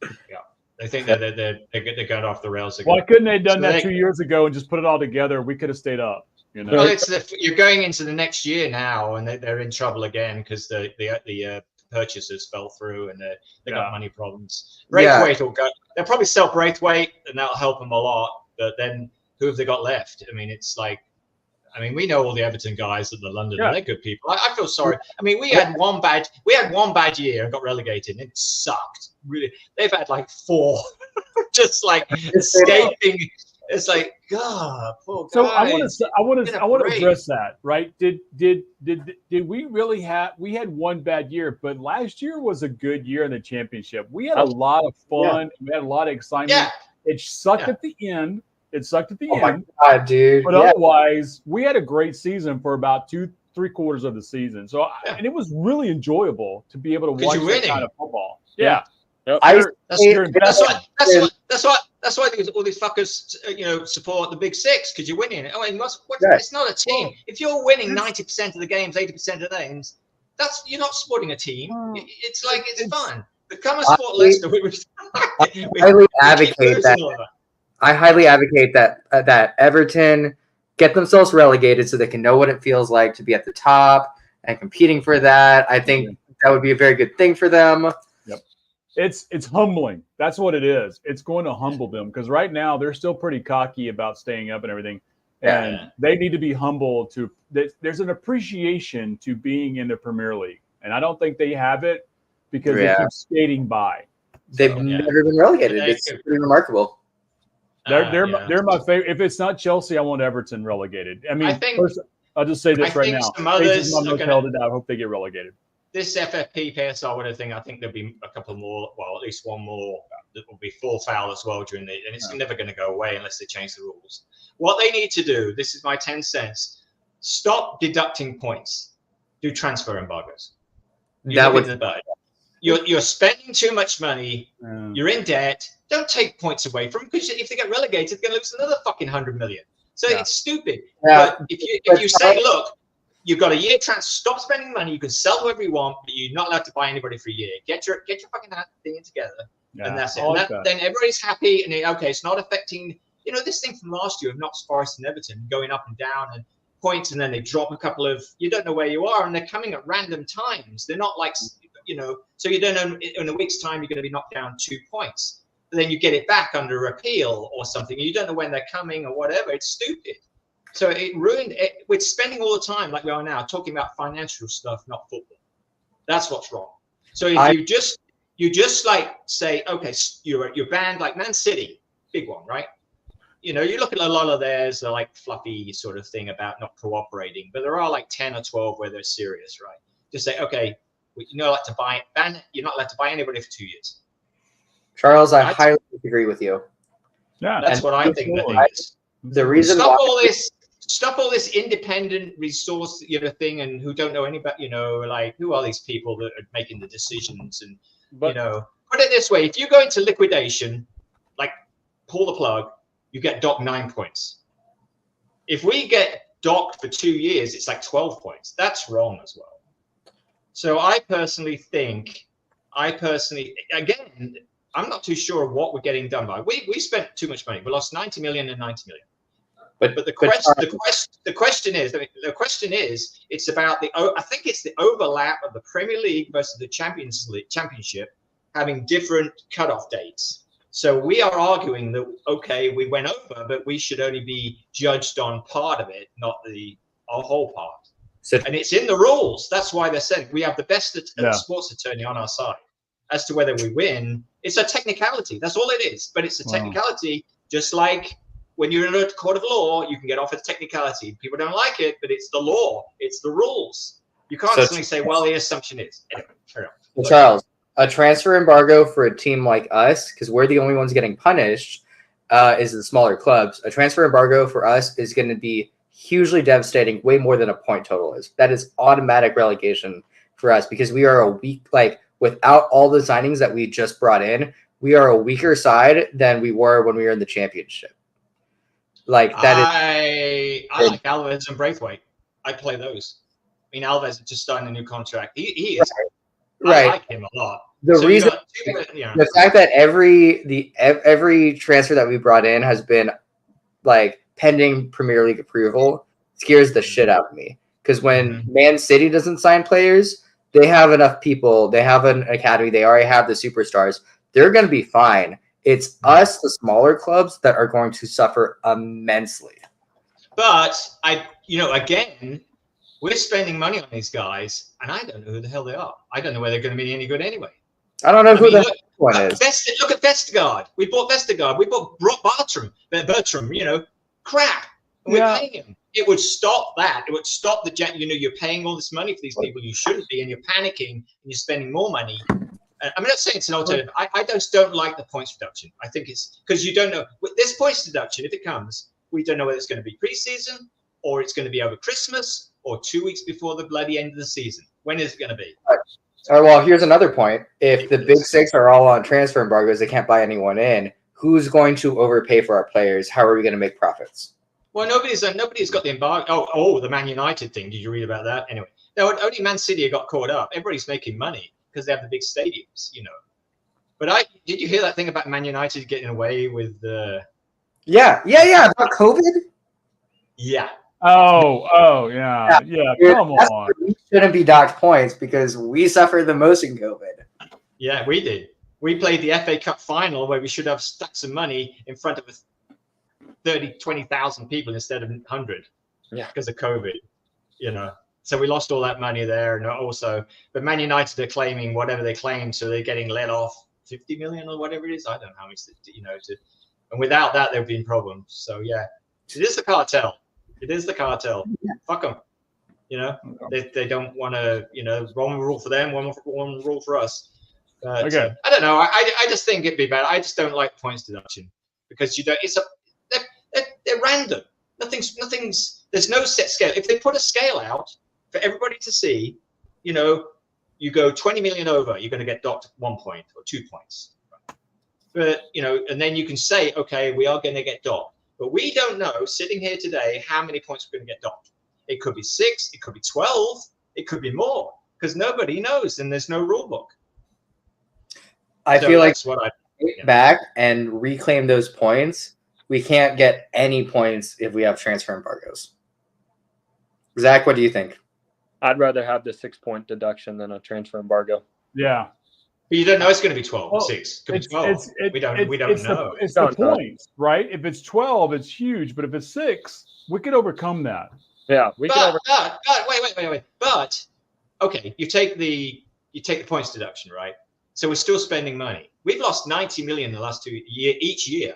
A: Yeah. They think that they're going off the rails again.
C: Why couldn't they have done that 2 years ago and just put it all together? We could have stayed up.
A: Well, you're going into the next year now, and they're in trouble again because the purchases fell through and they got money problems. Braithwaite will go. They'll probably sell Braithwaite, and that'll help them a lot. But then who have they got left? I mean, it's like, we know all the Everton guys at the London. Yeah. They're good people. I feel sorry. I mean, we had one bad year and got relegated, and it sucked. Really, they've had like 4, just like escaping. It's like, God, poor guys.
C: So I want to address that, right? Did we really have? We had one bad year, but last year was a good year in the championship. We had a lot of fun. We had a lot of excitement.
A: Yeah.
C: It sucked at the end.
B: Oh my God, dude!
C: But otherwise, we had a great season for about 2-3 quarters of the season. So, and it was really enjoyable to be able to watch that kind of football. Yeah.
D: Yep.
A: That's why all these fuckers, support the Big Six because you're winning. It's not a team. If you're winning 90% of the games, 80% of the games, you're not supporting a team. It's like it's fun. Become a sport Leicester.
B: I highly advocate that Everton get themselves relegated so they can know what it feels like to be at the top and competing for that. I think that would be a very good thing for them.
C: Yep. It's humbling. That's what it is. It's going to humble them because right now they're still pretty cocky about staying up and everything. And they need to be humble there's an appreciation to being in the Premier League. And I don't think they have it because they keep skating by.
B: They've never been relegated. It's pretty remarkable.
C: They're my favorite. If it's not Chelsea, I want Everton relegated. I mean, first, I'll just say this right now.
A: Some others
C: I hope they get relegated.
A: This FFP, PSR, whatever thing, I think there'll be a couple more, well, at least one more that will be full foul as well and it's never going to go away unless they change the rules. What they need to do, this is my 10 cents, stop deducting points. Do transfer embargoes. You're spending too much money. You're in debt. Don't take points away from them because if they get relegated, they're going to lose another fucking 100 million. So it's stupid.
B: Yeah.
A: But if you say, look, you've got a year transfer. Stop spending money. You can sell whoever you want, but you're not allowed to buy anybody for a year. Get your fucking thing together, and that's it. Then everybody's happy, and okay, it's not affecting. This thing from last year of Notts Forest and Everton going up and down and points, and then they drop a couple of. You don't know where you are, and they're coming at random times. They're not like so you don't know in a week's time you're going to be knocked down 2 points. But then you get it back under appeal or something. You don't know when they're coming or whatever. It's stupid. So it ruined it. We're spending all the time, like we are now, talking about financial stuff, not football. That's what's wrong. So if you just like say, okay, you're banned, like Man City, big one, right? You look at a lot of theirs, they're like fluffy sort of thing about not cooperating, but there are like 10 or 12 where they're serious, right? Just say, okay, you're not allowed to buy you're not allowed to buy anybody for 2 years.
B: Charles, I highly disagree with you.
C: Yeah,
A: that's what I think.
B: The reason
A: stop all this independent resource, thing, and who don't know anybody, like who are these people that are making the decisions? And put it this way: if you go into liquidation, like pull the plug, you get docked 9 points. If we get docked for 2 years, it's like 12 points. That's wrong as well. So I personally think, again, I'm not too sure what we're getting done by. We spent too much money. We lost 90 million and 90 million. But the question is, it's about I think it's the overlap of the Premier League versus the Championship having different cutoff dates. So we are arguing that, okay, we went over, but we should only be judged on part of it, not our whole part. And it's in the rules. That's why they're saying we have the best sports attorney on our side. As to whether we win, it's a technicality. That's all it is. But it's a technicality, just like when you're in a court of law, you can get off a technicality. People don't like it, but it's the law. It's the rules. You can't suddenly say, well, the assumption is. Anyway,
B: Charles, a transfer embargo for a team like us, because we're the only ones getting punished, is the smaller clubs. A transfer embargo for us is going to be hugely devastating, way more than a point total is. That is automatic relegation for us because we are a weak, without all the signings that we just brought in, we are a weaker side than we were when we were in the Championship. I
A: like Alves and Braithwaite. I play those. I mean, Alves just signed a new contract. He is right. I like him a lot.
B: The fact that every transfer that we brought in has been pending Premier League approval scares the shit out of me. Because when Man City doesn't sign players, they have enough people. They have an academy. They already have the superstars. They're going to be fine. It's us, the smaller clubs, that are going to suffer immensely.
A: But again, we're spending money on these guys, and I don't know who the hell they are. I don't know whether they're going to be any good anyway.
B: I don't know who the one is.
A: Look at Vestergaard. We bought Vestergaard. We bought Bertram. Crap. And we're paying him. It would stop that. It would stop you're paying all this money for these people you shouldn't be, and you're panicking and you're spending more money. I'm not saying it's an alternative. I just don't like the points reduction. I think it's because you don't know. With this points deduction, if it comes, we don't know whether it's going to be preseason or it's going to be over Christmas or 2 weeks before the bloody end of the season. When is it going to be?
B: All right, well, here's another point. If the big six are all on transfer embargoes, they can't buy anyone in. Who's going to overpay for our players? How are we going to make profits?
A: Well, nobody's got the embargo. Oh, the Man United thing. Did you read about that? Anyway, no, only Man City got caught up. Everybody's making money because they have the big stadiums, But did you hear that thing about Man United getting away with the?
B: Yeah, about COVID.
A: Yeah.
C: Oh, yeah. Come on.
B: We shouldn't be docked points because we suffered the most in COVID.
A: Yeah, we did. We played the FA Cup final where we should have stacks of money in front of 20,000 people instead of 100.
D: Yeah,
A: because of COVID. So we lost all that money there, and also, but Man United are claiming whatever they claim, so they're getting let off 50 million or whatever it is. I don't know how much, and without that, there've been problems. So yeah, it is the cartel. It is the cartel. Yeah. Fuck them. They don't want to. One rule for them, one rule for us. But,
C: okay.
A: I don't know. I just think it'd be bad. I just don't like points deduction because they're random. Nothing's. There's no set scale. If they put a scale out for everybody to see, you go 20 million over, you're going to get docked 1 point or 2 points. But and then you can say, okay, we are going to get docked, but we don't know sitting here today how many points we're going to get docked. It could be 6. It could be 12. It could be more because nobody knows and there's no rule book.
B: I
A: So
B: feel like
A: that's what I
B: back and reclaim those points. We can't get any points if we have transfer embargoes. Zach, what do you think?
D: I'd rather have the 6-point deduction than a transfer embargo.
C: Yeah.
A: But you don't know it's going to be 12 or
C: Well,
A: 6. Could be 12. We don't know.
C: It's the
D: Don't know.
C: points, right? If it's 12, it's huge. But if it's 6, we could overcome that.
D: Yeah, we can
A: But wait. But okay, you take the points deduction, right? So we're still spending money. We've lost 90 million in the last each year.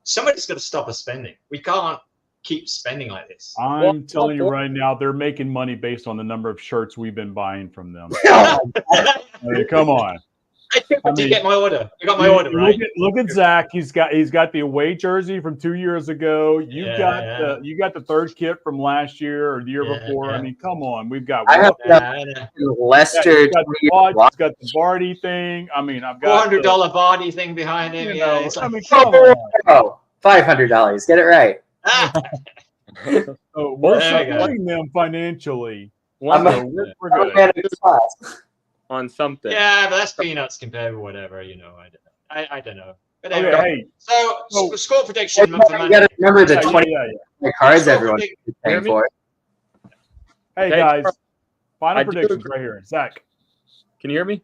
A: Somebody's got to stop us spending. We can't keep spending like this.
C: I'm telling you right now, they're making money based on the number of shirts we've been buying from them.
B: Oh,
C: I mean, come on.
A: I did get my order. I got my order, right?
C: Look at Zach. He's got the away jersey from 2 years ago. You got the third kit from last year or the year before.
A: Yeah.
C: I mean, come on. We've got
B: I have Leicester.
C: He's got the Vardy thing. I mean, I've got
A: $400 Vardy thing behind him.
C: You know,
A: It's like,
C: I mean, come on.
B: $500. Get it right.
C: So we're
A: There you go.
C: supporting them financially.
B: I'm
C: So we're good.
D: on something.
A: yeah, but that's peanuts compared with whatever, I don't know. But
C: Okay,
A: anyway,
C: hey,
A: so score prediction for
B: You
A: Monday.
B: got to remember the
C: yeah,
B: 20
C: yeah.
B: cards
A: Score
B: everyone
A: predict-
B: is paying
D: Hear me?
B: for.
C: Hey
D: Hey,
C: guys,
D: I
C: final
D: do
C: predictions
D: agree.
C: right here. Zach.
D: Can you hear me?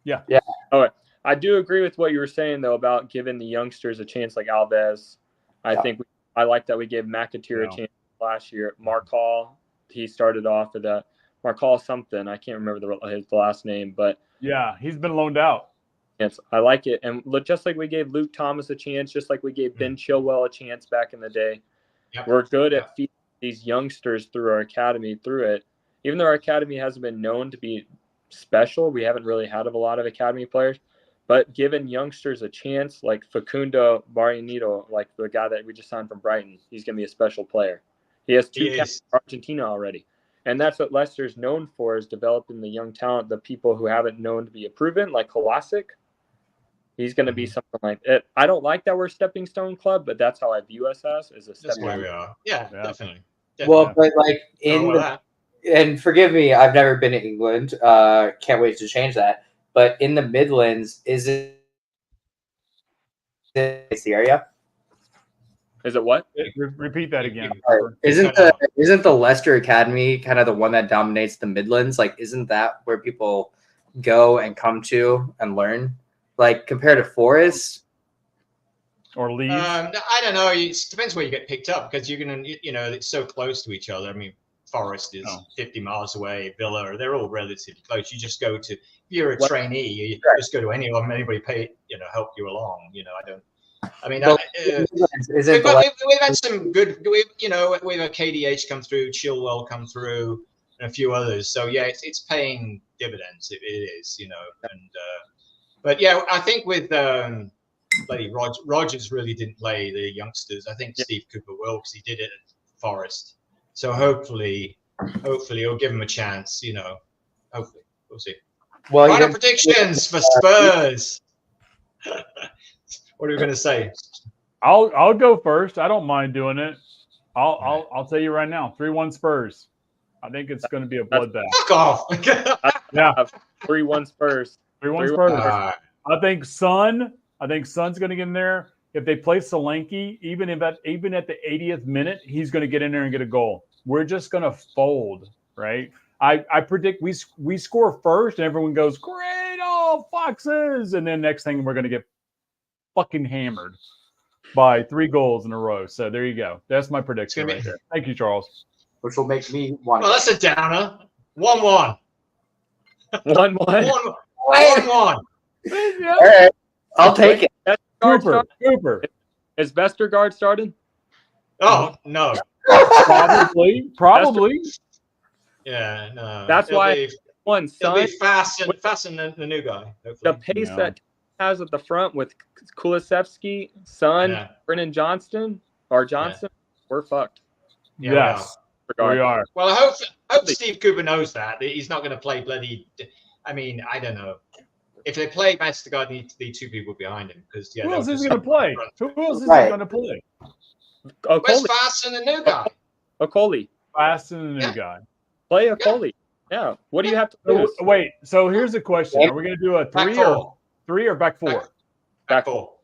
C: Yeah.
B: Yeah.
D: All right. I do agree with what you were saying though about giving the youngsters a chance like Alves. I like that we gave McAteer a chance last year. Marcall, he started off with that. Marcall something. I can't remember his last name, but
C: Yeah, he's been loaned out.
D: I like it. And look, just like we gave Luke Thomas a chance, just like we gave Ben Chilwell a chance back in the day.
A: Yep.
D: We're good at feeding these youngsters through our academy through it. Even though our academy hasn't been known to be special, we haven't really had a lot of academy players. But giving youngsters a chance, like Facundo Barrienito, like the guy that we just signed from Brighton, he's going to be a special player. He has 2 caps for Argentina already. And that's what Leicester's known for, is developing the young talent, the people who haven't known to be proven, like Kolasic. He's going to be something like it. I don't like that we're a stepping stone club, but that's how I view us as a
A: That's
D: stepping
A: where
D: stone.
A: we are. Yeah, definitely.
B: Well, but like
A: that.
B: and forgive me, I've never been to England. Can't wait to change that. But in the Midlands, is it the area?
D: Is it what?
C: Repeat that again.
B: Isn't the Leicester Academy kind of the one that dominates the Midlands? Like, isn't that where people go and come to and learn? Like, compared to Forest
C: or Leeds?
A: I don't know. It depends where you get picked up because you're gonna, it's so close to each other. I mean, Forest is 50 miles away. Villa, they're all relatively close. You just go to. If you're a trainee, you just go to anyone. Anybody pay, help you along. I don't. I mean, we've had some good. We've had KDH come through, Chilwell come through, and a few others. So yeah, it's paying dividends. It is, and but yeah, I think with bloody Rogers really didn't play the youngsters. I think Steve Cooper will because he did it at Forest. So hopefully he'll give him a chance. Hopefully we'll see.
B: Well,
A: final predictions for Spurs. What are we going to say?
C: I'll go first. I don't mind doing it. I'll tell you right now. 3-1 Spurs. I think it's going to be a bloodbath.
A: Fuck off.
C: Yeah.
D: 3-1 Spurs.
C: 3-1 Spurs. I think Son's going to get in there. If they play Solanke, even at the 80th minute, he's going to get in there and get a goal. We're just going to fold, right? I predict we score first, and everyone goes, great, Foxes! And then next thing, we're going to get fucking hammered by 3 goals in a row. So there you go. That's my prediction right there. Thank you, Charles.
B: Which will make me want.
A: Well, that's a downer. 1-1.
D: 1-1.
A: 1-1.
B: All right, I'll take it.
C: Cooper.
D: Is Vestergaard starting?
A: Oh no.
C: Probably.
A: Yeah, no.
D: That's why
A: It'll be fast and the new guy. Hopefully.
D: The pace that has at the front with Kulusevski, Son, Brennan Johnson, we're fucked.
A: Yeah,
C: yes, we are.
A: Well, I hope Steve Cooper knows that he's not going to play bloody. I mean, I don't know. If they play Vestergaard, needs to be 2 people behind him because
C: who else is going to play? Who else is
B: Right.
C: going to play?
A: Where's fast and the new guy?
D: Okoli.
C: Fast and a new
A: Yeah.
C: guy.
D: Play a Coley. Yeah. What do you have to
C: So,
D: lose?
C: wait. So here's the question: are we going to do a
A: Back
C: three or back four?
A: Back four.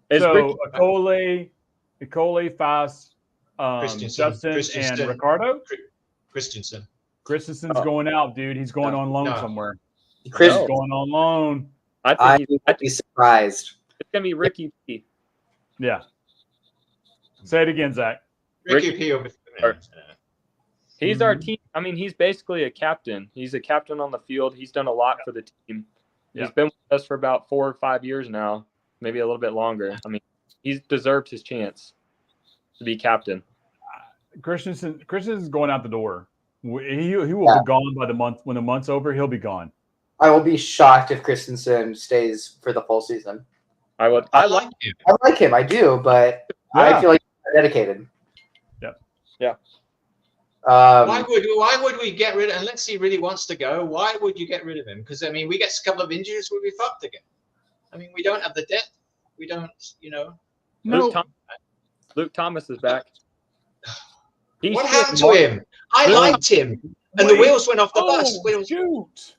D: Is
C: So
D: Ricky
C: Ecole, Fast,
A: Christensen.
C: Justin, and Ricardo.
A: Christensen.
C: Christensen's going out, dude. He's going on loan somewhere.
B: Chris,
C: He's going on loan.
D: I think
B: would be surprised.
D: it's gonna be Ricky P.
C: Yeah. Say it again, Zach.
A: Ricky P.
D: He's our team. I mean, he's basically a captain. He's a captain on the field. He's done a lot for the team.
C: Yeah.
D: He's been with us for about 4 or 5 years now, maybe a little bit longer. I mean, he's deserved his chance to be captain.
C: Christensen's going out the door. He will be gone by the month. When the month's over, he'll be gone.
B: I will be shocked if Christensen stays for the full season.
D: I like
A: him.
B: I like him, I do, but I feel like he's dedicated.
D: Yeah.
A: Why would we get rid of him? Unless he really wants to go, why would you get rid of him? Because, I mean, we get a couple of injuries, we'll be fucked again. I mean, we don't have the depth. We don't,
C: No.
D: Luke Thomas is back.
A: What happened to him? I liked him. And the wheels went off the bus.
C: Shoot.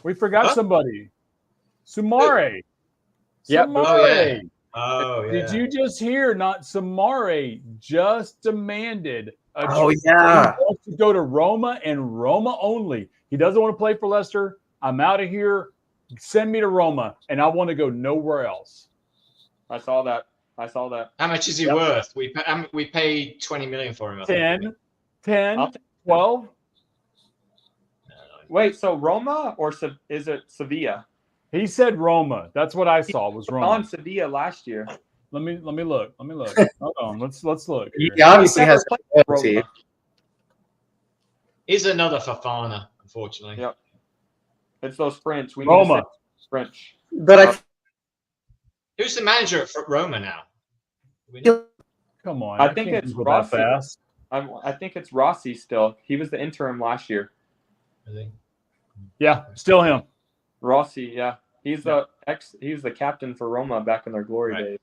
C: We forgot somebody. Sumare.
D: Yep.
C: Sumare.
A: Oh, yeah.
C: Did you just hear? Not Sumare just demanded. He wants to go to Roma and Roma only. He doesn't want to play for Leicester. I'm out of here. Send me to Roma, and I want to go nowhere else.
D: I saw that.
A: How much is he worth? We paid 20 million for him. I think.
C: 10, 12.
D: Wait, so Roma or is it Sevilla?
C: He said Roma. That's what I saw was Roma.
D: On Sevilla last year.
C: Let me look. Hold on. Let's look.
B: He obviously has
D: Roma.
A: He's another Fafana, unfortunately.
D: Yep. It's those French. We
C: Roma.
D: need to say French.
B: But
A: Who's the manager at Roma now?
C: Come on.
D: I think
C: can't
D: it's
C: go that
D: Rossi.
C: fast.
D: I think it's Rossi still. He was the interim last year.
C: Yeah, still him.
D: Rossi, yeah. He's the captain for Roma back in their glory days.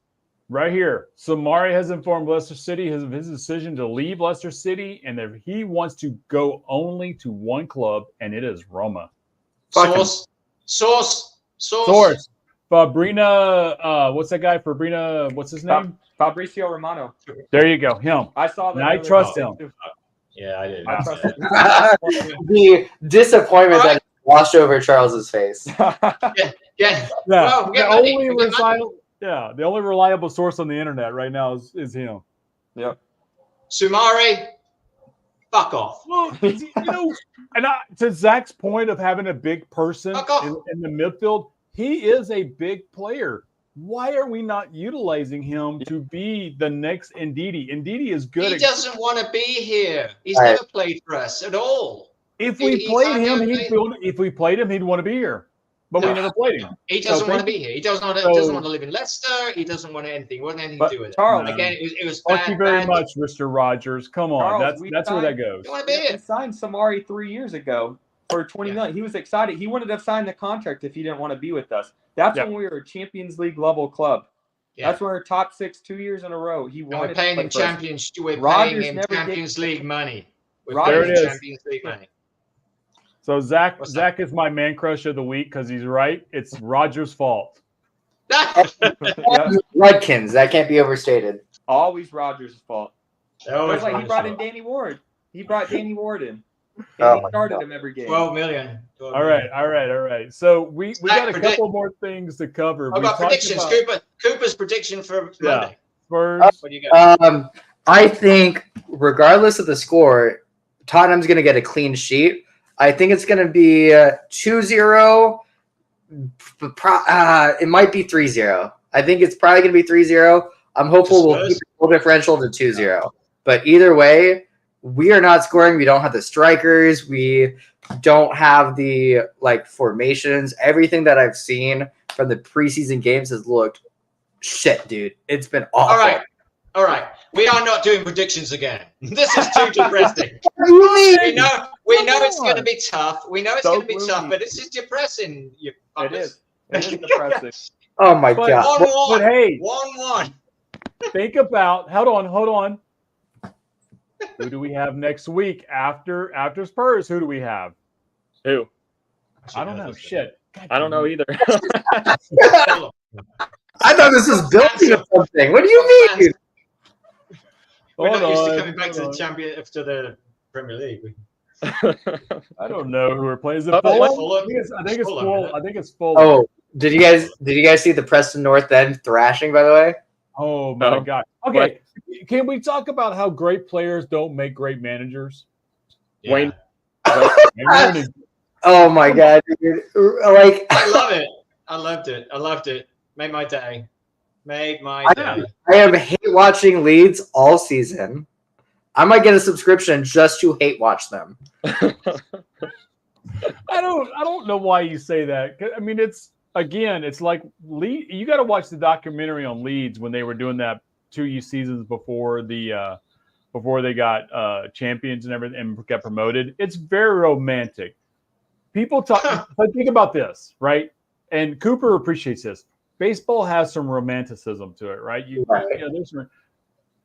C: Right here. Samari has informed Leicester City of his decision to leave Leicester City and that he wants to go only to one club, and it is Roma.
A: Source.
C: Fabrina, what's that guy? Fabrina, what's his name?
D: Fabrizio Romano.
C: There you go. Him.
D: I saw that.
C: And I trust him.
A: Yeah, I did.
D: I trust him.
B: the disappointment that washed over Charles's face.
A: Yeah.
C: Well,
A: the
C: only reliable source on the internet right now is him.
D: Yep.
A: Sumare, fuck off.
C: Well, and to Zach's point of having a big person in the midfield, he is a big player. Why are we not utilizing him to be the next Ndidi? Ndidi is good.
A: He doesn't want to be here. He's never played for us at all.
C: If we played him, he'd want to be here. But we never played him.
A: He doesn't want to be here. He doesn't want to live in Leicester. He doesn't want anything. He wasn't anything to do with it.
D: Charles,
A: again, it was bad.
C: Thank you very much, Mr. Rogers. Come on,
D: Charles,
C: that's where that goes.
D: We signed Samari 3 years ago for $20 million. He was excited. He wanted to sign the contract if he didn't want to be with us. That's when we were a Champions League level club. Yeah. That's when we were top 6 2 years in a row.
A: We're paying him Champions League money.
C: There it is.
A: Champions League money.
C: So Zach is my man crush of the week because he's right. It's Rogers' fault.
B: Rudkins, that can't be overstated.
D: Always Rogers' fault. He brought in Danny Ward. He brought Danny Ward in. And he started him every game.
A: 12 million.
C: All right. So we got a couple more things to cover.
A: I've got predictions. Cooper's prediction for Monday.
C: Spurs.
A: What do you got?
B: I think regardless of the score, Tottenham's going to get a clean sheet. I think it's going to be 2-0. It might be 3-0. I think it's probably going to be 3-0. I'm hopeful we'll keep the goal differential to 2-0. But either way, we are not scoring. We don't have the strikers. We don't have the formations. Everything that I've seen from the preseason games has looked shit, dude. It's been awful.
A: All right. We are not doing predictions again. This is too depressing. We know it's going to be tough. We know it's going to be tough, but this is depressing.
D: It is depressing.
B: Oh my god.
C: But hey,
A: 1-1.
C: Think about. Hold on. Who do we have next week after Spurs? Who do we have?
D: Who?
C: I don't know. Shit. God
D: I don't know either.
B: I thought this was building to something. What do you mean?
A: We're not used to
C: on,
A: coming back to the
C: hold on.
A: champion after the Premier League.
C: I don't know who we're playing. Is it
D: Oh,
C: Fulham?
A: Fulham.
C: I think it's
A: Fulham,
C: Fulham.
A: isn't it?
C: I think it's Fulham.
B: Oh, did you guys see the Preston North End thrashing, by the way?
C: Oh my
D: Oh.
C: God. Okay. Can we talk about how great players don't make great managers?
A: Yeah.
D: Wayne-
B: Oh my God, dude. Like,
A: I love it. I loved it. I loved it. Made my day. Made my day.
B: I have hate watching Leeds all season. I might get a subscription just to hate watch them.
C: I don't know why you say that. I mean, it's like you got to watch the documentary on Leeds when they were doing that 2 seasons before they got champions and everything and got promoted. It's very romantic. People talk, but think about this, right? And Cooper appreciates this. Baseball has some romanticism to it, right?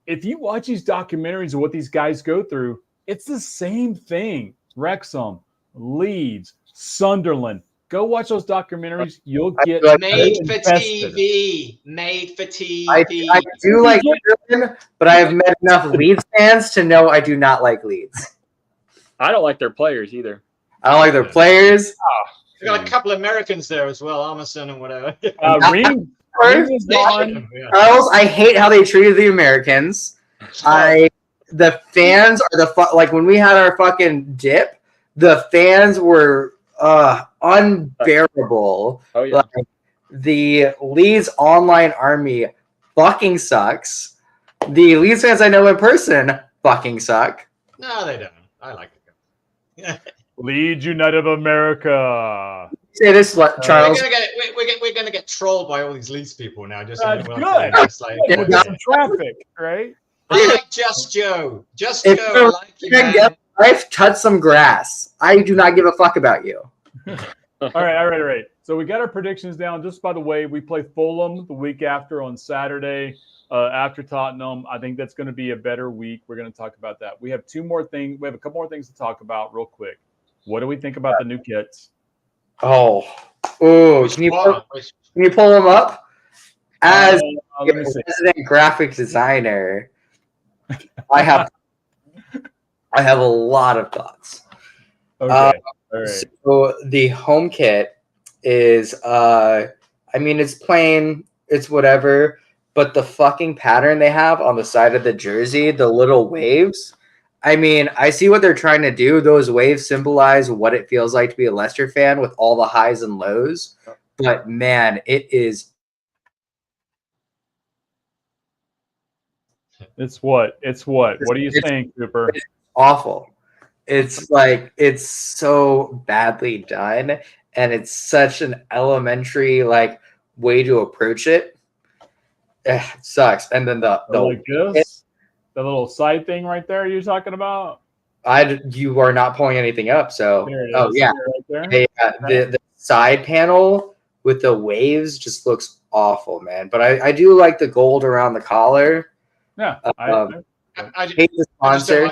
C: If you watch these documentaries of what these guys go through, it's the same thing. Wrexham, Leeds, Sunderland. Go watch those documentaries. You'll get
A: Made for
C: invested.
A: TV. Made for TV.
B: I do like Sunderland, but I have met enough Leeds fans to know I do not like Leeds.
D: I don't like their players either.
B: I don't like their players.
A: We got a couple of Americans there as well, Armisen and whatever.
C: Ream is gone.
A: Yeah.
B: Charles, I hate how they treated the Americans. The fans are like when we had our fucking dip, the fans were unbearable.
D: Oh yeah.
B: Like, the Leeds online army fucking sucks. The Leeds fans I know in person fucking suck.
A: No, they don't. I like it.
C: Leeds United of America.
B: Say this, Charles.
A: We're gonna get trolled by all these Leeds people now. Just
C: That's
A: well,
C: good.
A: it's like,
C: Yeah, with some traffic, right?
A: I like Just Joe. Just
B: If
A: Joe.
B: you're
A: I like you, man.
B: I've touched some grass. I do not give a fuck about you.
C: All right. So we got our predictions down. Just by the way, we play Fulham the week after on Saturday after Tottenham. I think that's going to be a better week. We're going to talk about that. We have two more things. We have a couple more things to talk about real quick. What do we think about the new kits?
B: Can you pull them up? As a resident graphic designer, I have a lot of thoughts.
C: Okay. All right.
B: So the home kit is it's plain, it's whatever, but the fucking pattern they have on the side of the jersey, the little waves, I see what they're trying to do. Those waves symbolize what it feels like to be a Leicester fan with all the highs and lows. But man, it is.
C: It's what? What do you think, Cooper?
B: It's awful. It's like, it's so badly done, and it's such an elementary way to approach it. It sucks. And then the
C: like this, the little side thing right there you're talking about.
B: You are not pulling anything up, so
C: Yeah, right there.
B: The side panel with the waves just looks awful, man. But I do like the gold around the collar.
C: Yeah,
A: I
B: hate the sponsor.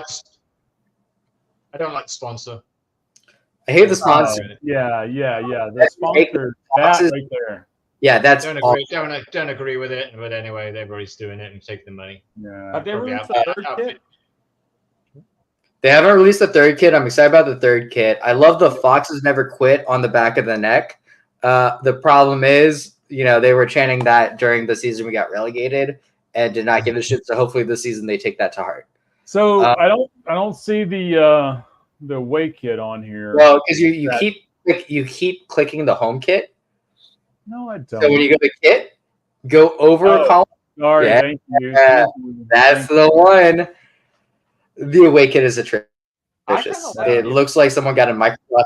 A: I don't like the sponsor.
B: I hate the sponsor.
C: Yeah. The sponsor, that right there.
B: Yeah, that's
A: don't agree. Don't agree with it. But anyway, everybody's doing it and taking the money.
C: Yeah.
D: Have they released the third kit?
B: They haven't released the third kit. I'm excited about the third kit. I love the foxes never quit on the back of the neck. The problem is, they were chanting that during the season we got relegated and did not give a shit. So hopefully this season they take that to heart.
C: So I don't see the away kit on here.
B: Well, because you keep clicking the home kit.
C: No, I don't.
B: So when you go to kit, go over a column.
C: All right,
B: Yeah,
C: thank you.
B: That's the one. The away kit is atrocious. It looks like someone got a Microsoft.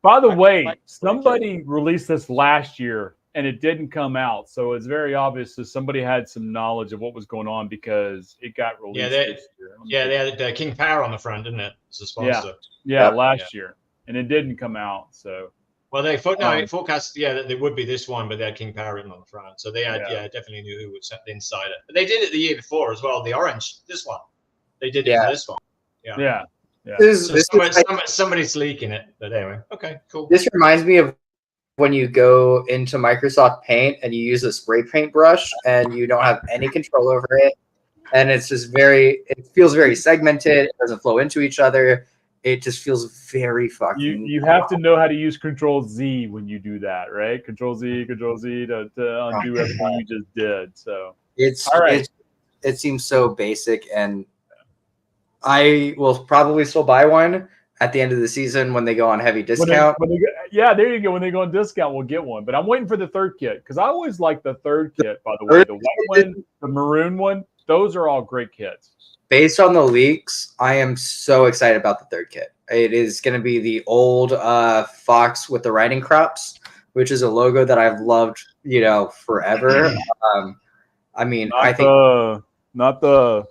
C: By the way, somebody released this last year and it didn't come out. So it's very obvious that somebody had some knowledge of what was going on because it got released this year.
A: They had King Power on the front, didn't it? It's a sponsor.
C: Yeah, last year. And it didn't come out. So
A: well, they forecast that they would be this one, but they had King Power written on the front. So they had definitely knew who was inside it. But they did it the year before as well. The orange, this one. They did it for this one.
C: Yeah.
B: This,
A: So
B: this,
A: somebody's leaking it, but anyway, okay, cool.
B: this reminds me of when you go into Microsoft Paint and you use a spray paint brush and you don't have any control over it. And it's just it feels very segmented. It doesn't flow into each other. It just feels very fucking.
C: You have to know how to use Control Z when you do that, right? Control Z to undo everything you just did. So
B: It's
C: all right.
B: It seems so basic, and I will probably still buy one at the end of the season when they go on heavy discount.
C: There you go. When they go on discount, we'll get one. But I'm waiting for the third kit because I always like the third kit. By the way, the white one, the maroon one, those are all great kits.
B: Based on the leaks, I am so excited about the third kit. It is going to be the old fox with the riding crops, which is a logo that I've loved, forever. I mean, I think
C: not that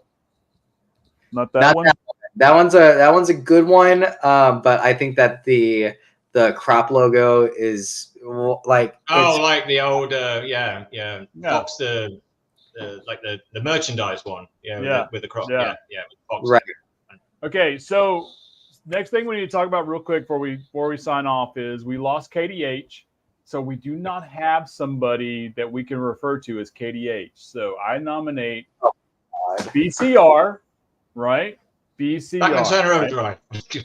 C: one.
B: That one's a good one. But I think that the crop logo is like
A: like the old Fox like the merchandise one, with the crop, with Fox.
B: Right.
C: Okay, so next thing we need to talk about real quick before we sign off is we lost KDH. So we do not have somebody that we can refer to as KDH. So I nominate BCR, right? BCR.
A: Bachman Turner Overdrive.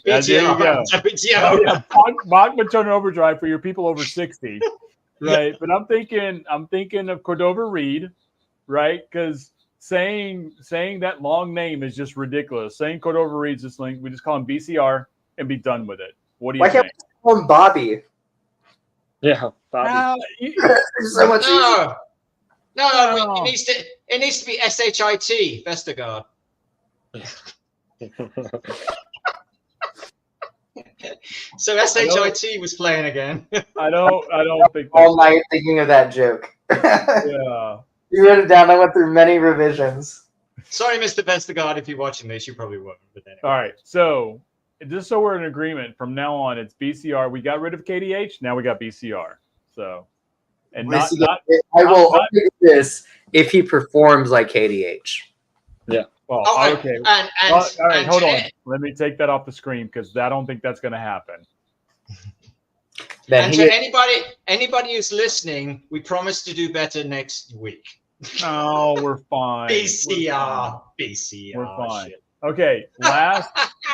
C: Yeah, there you go.
A: BTR.
C: Bachman Turner Overdrive for your people over 60, right? But I'm thinking of Cordova Reed, right? Because saying that long name is just ridiculous. Saying Cordova Reed's just we just call him BCR and be done with it. What do you think?
B: Why can't we call him Bobby?
D: Yeah, Bobby.
B: So much
A: No, it needs to be SHIT, Vestergaard. So SHIT was playing again.
C: I don't think
B: all night thinking of that joke.
C: Yeah.
B: You wrote it down. I went through many revisions.
A: Sorry, Mr. Vestergaard, if you're watching this, you probably won't. But anyway.
C: All right, so just so we're in agreement, from now on it's BCR. We got rid of KDH. Now we got BCR. So, and I
B: will only do this if he performs like KDH.
C: Yeah. Well, okay.
A: And
C: all right, hold on. Let me take that off the screen because I don't think that's going to happen.
A: And to anybody who's listening, we promise to do better next week.
C: No, we're fine.
A: BCR.
C: We're fine. Shit. Okay,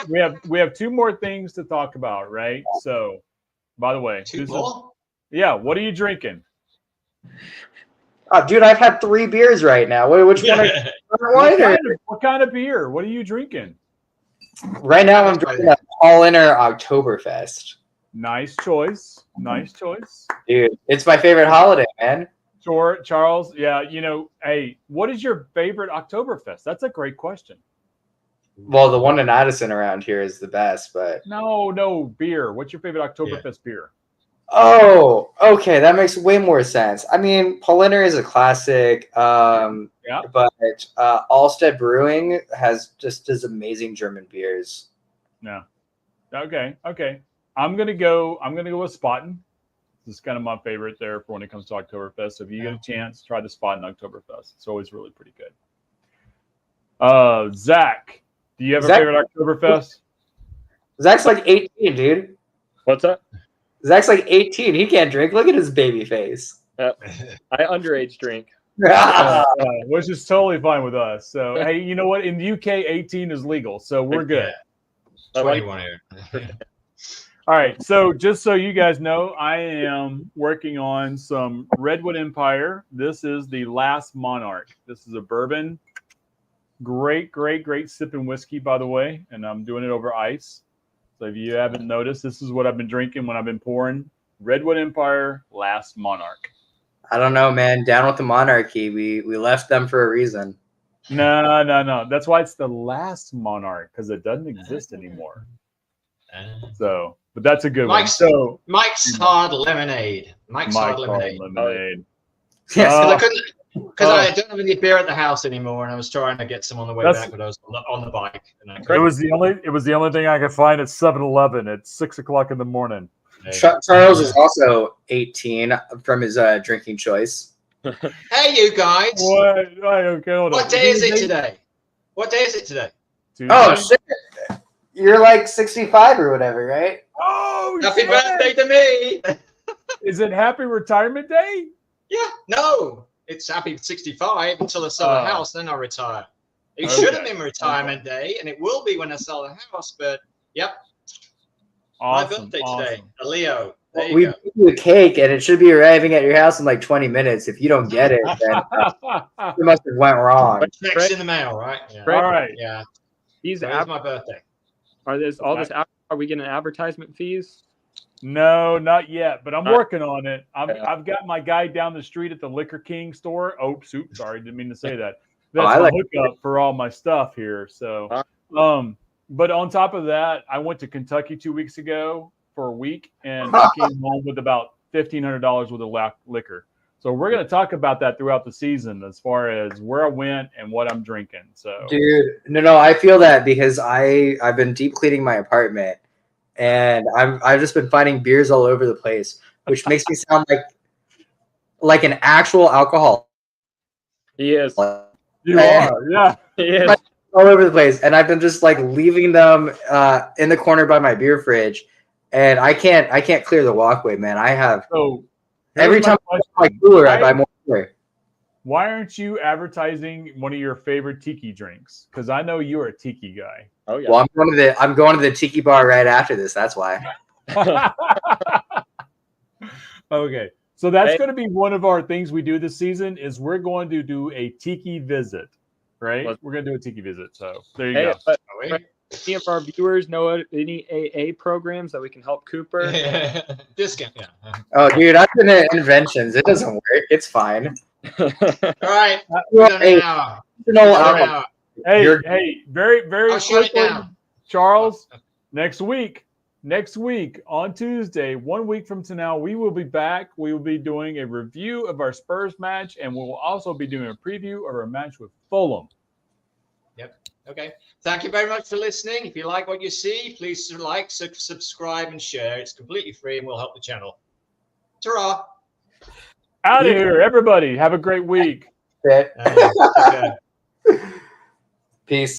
C: we have two more things to talk about, right? So, by the way,
A: two more?
C: What are you drinking?
B: Oh, dude, I've had 3 beers right now. Which one?
C: What kind of beer? What are you drinking?
B: Right now, I'm drinking a Paulaner Oktoberfest.
C: Nice choice. Nice choice.
B: Dude, it's my favorite holiday, man.
C: Sure, Charles. Yeah, hey, what is your favorite Oktoberfest? That's a great question.
B: Well, the one in Addison around here is the best, but...
C: No, beer. What's your favorite Oktoberfest beer?
B: Oh, okay. That makes way more sense. I mean, Paulaner is a classic, but Allsted Brewing does amazing German beers.
C: Yeah. Okay. I'm gonna go with Spaten. This is kind of my favorite there for when it comes to Oktoberfest. So if you get a chance, try the Spaten Oktoberfest. It's always really pretty good. Zach, do you have a favorite Oktoberfest?
B: Zach's like 18, dude.
D: What's that?
B: Zach's like 18. He can't drink. Look at his baby face.
D: I underage drink.
C: Which is totally fine with us. So, hey, you know what? In the UK, 18 is legal. So we're good.
A: 21 here.
C: All right. So just so you guys know, I am working on some Redwood Empire. This is the Last Monarch. This is a bourbon. Great sipping whiskey, by the way. And I'm doing it over ice. So if you haven't noticed, this is what I've been drinking when I've been pouring. Redwood Empire, Last Monarch.
B: I don't know, man. Down with the monarchy. We left them for a reason.
C: No. That's why it's the Last Monarch, because it doesn't exist anymore. So, but that's a good one. So
A: Mike's Hard Lemonade. Mike's Hard Lemonade.
B: Yes.
A: Because I don't have any beer at the house anymore, and I was trying to get some on the way back, but I was on the bike. And
C: it was the only thing I could find at 7-Eleven at 6:00 in the morning.
B: Charles is also 18 from his drinking choice.
A: Hey, you guys!
C: What day
A: is it today? What day is it today?
C: Tuesday?
B: Oh shit! You're like 65 or whatever, right?
C: Oh,
A: Happy
C: shit.
A: birthday to me.
C: Is it happy retirement day?
A: Yeah, no, it's happy 65 until I sell a house, then I retire. It should have been retirement day, and it will be when I sell the house. But yep, my birthday today, a Leo. There
B: We
A: you go.
B: give you a cake, and it should be arriving at your house in like 20 minutes. If you don't get it, then it must have went wrong.
D: But
A: Checks
D: Fred-
A: in the mail, right? Yeah.
D: Fred-
C: All right.
A: Yeah.
D: These
A: So it's my birthday.
D: are this all this? Are we getting advertisement fees?
C: No, not yet, but I'm
D: All right.
C: working on it. I've got my guy down the street at the Liquor King store. Oops, sorry, didn't mean to say that. That's
B: I
C: my
B: like-
C: hookup for all my stuff here. So, but on top of that, I went to Kentucky 2 weeks ago for a week, and I came home with about $1,500 worth of liquor. So we're going to talk about that throughout the season, as far as where I went and what I'm drinking. So,
B: Dude, no, I feel that because I've been deep cleaning my apartment, and I've just been finding beers all over the place, which makes me sound like an actual alcoholic.
D: He is.
C: you are, yeah.
D: He is.
B: All over the place, and I've been just like leaving them in the corner by my beer fridge, and I can't clear the walkway, man. I have
C: So
B: every
C: here's my
B: time I
C: question.
B: buy my cooler, I buy more beer.
C: Why aren't you advertising one of your favorite tiki drinks? Because I know you're a tiki guy.
D: Oh yeah.
B: Well, I'm going to the tiki bar right after this. That's why.
C: Okay, so that's
D: Hey.
C: going to be one of our things we do this season. Is we're going to do a tiki visit, right? We're going to do a tiki visit. So there you
D: Hey,
C: go.
D: but
A: Are we?
D: any of our viewers know any AA programs that we can help Cooper?
A: Discount, yeah.
B: Oh, dude, I've been at Inventions. It doesn't work. It's fine.
A: All right.
B: Well,
A: Done
B: hey,
A: an hour.
B: no,
A: Done an hour.
C: Hey, very, very
A: I'll shut it
C: quickly,
A: down.
C: Charles. Next week on Tuesday, 1 week from now, we will be back. We will be doing a review of our Spurs match, and we will also be doing a preview of our match with Fulham.
A: Yep. Okay. Thank you very much for listening. If you like what you see, please like, subscribe, and share. It's completely free and will help the channel. Ta-ra.
C: Out of here, everybody. Have a great week.
B: Fit.
A: Okay.
B: Peace.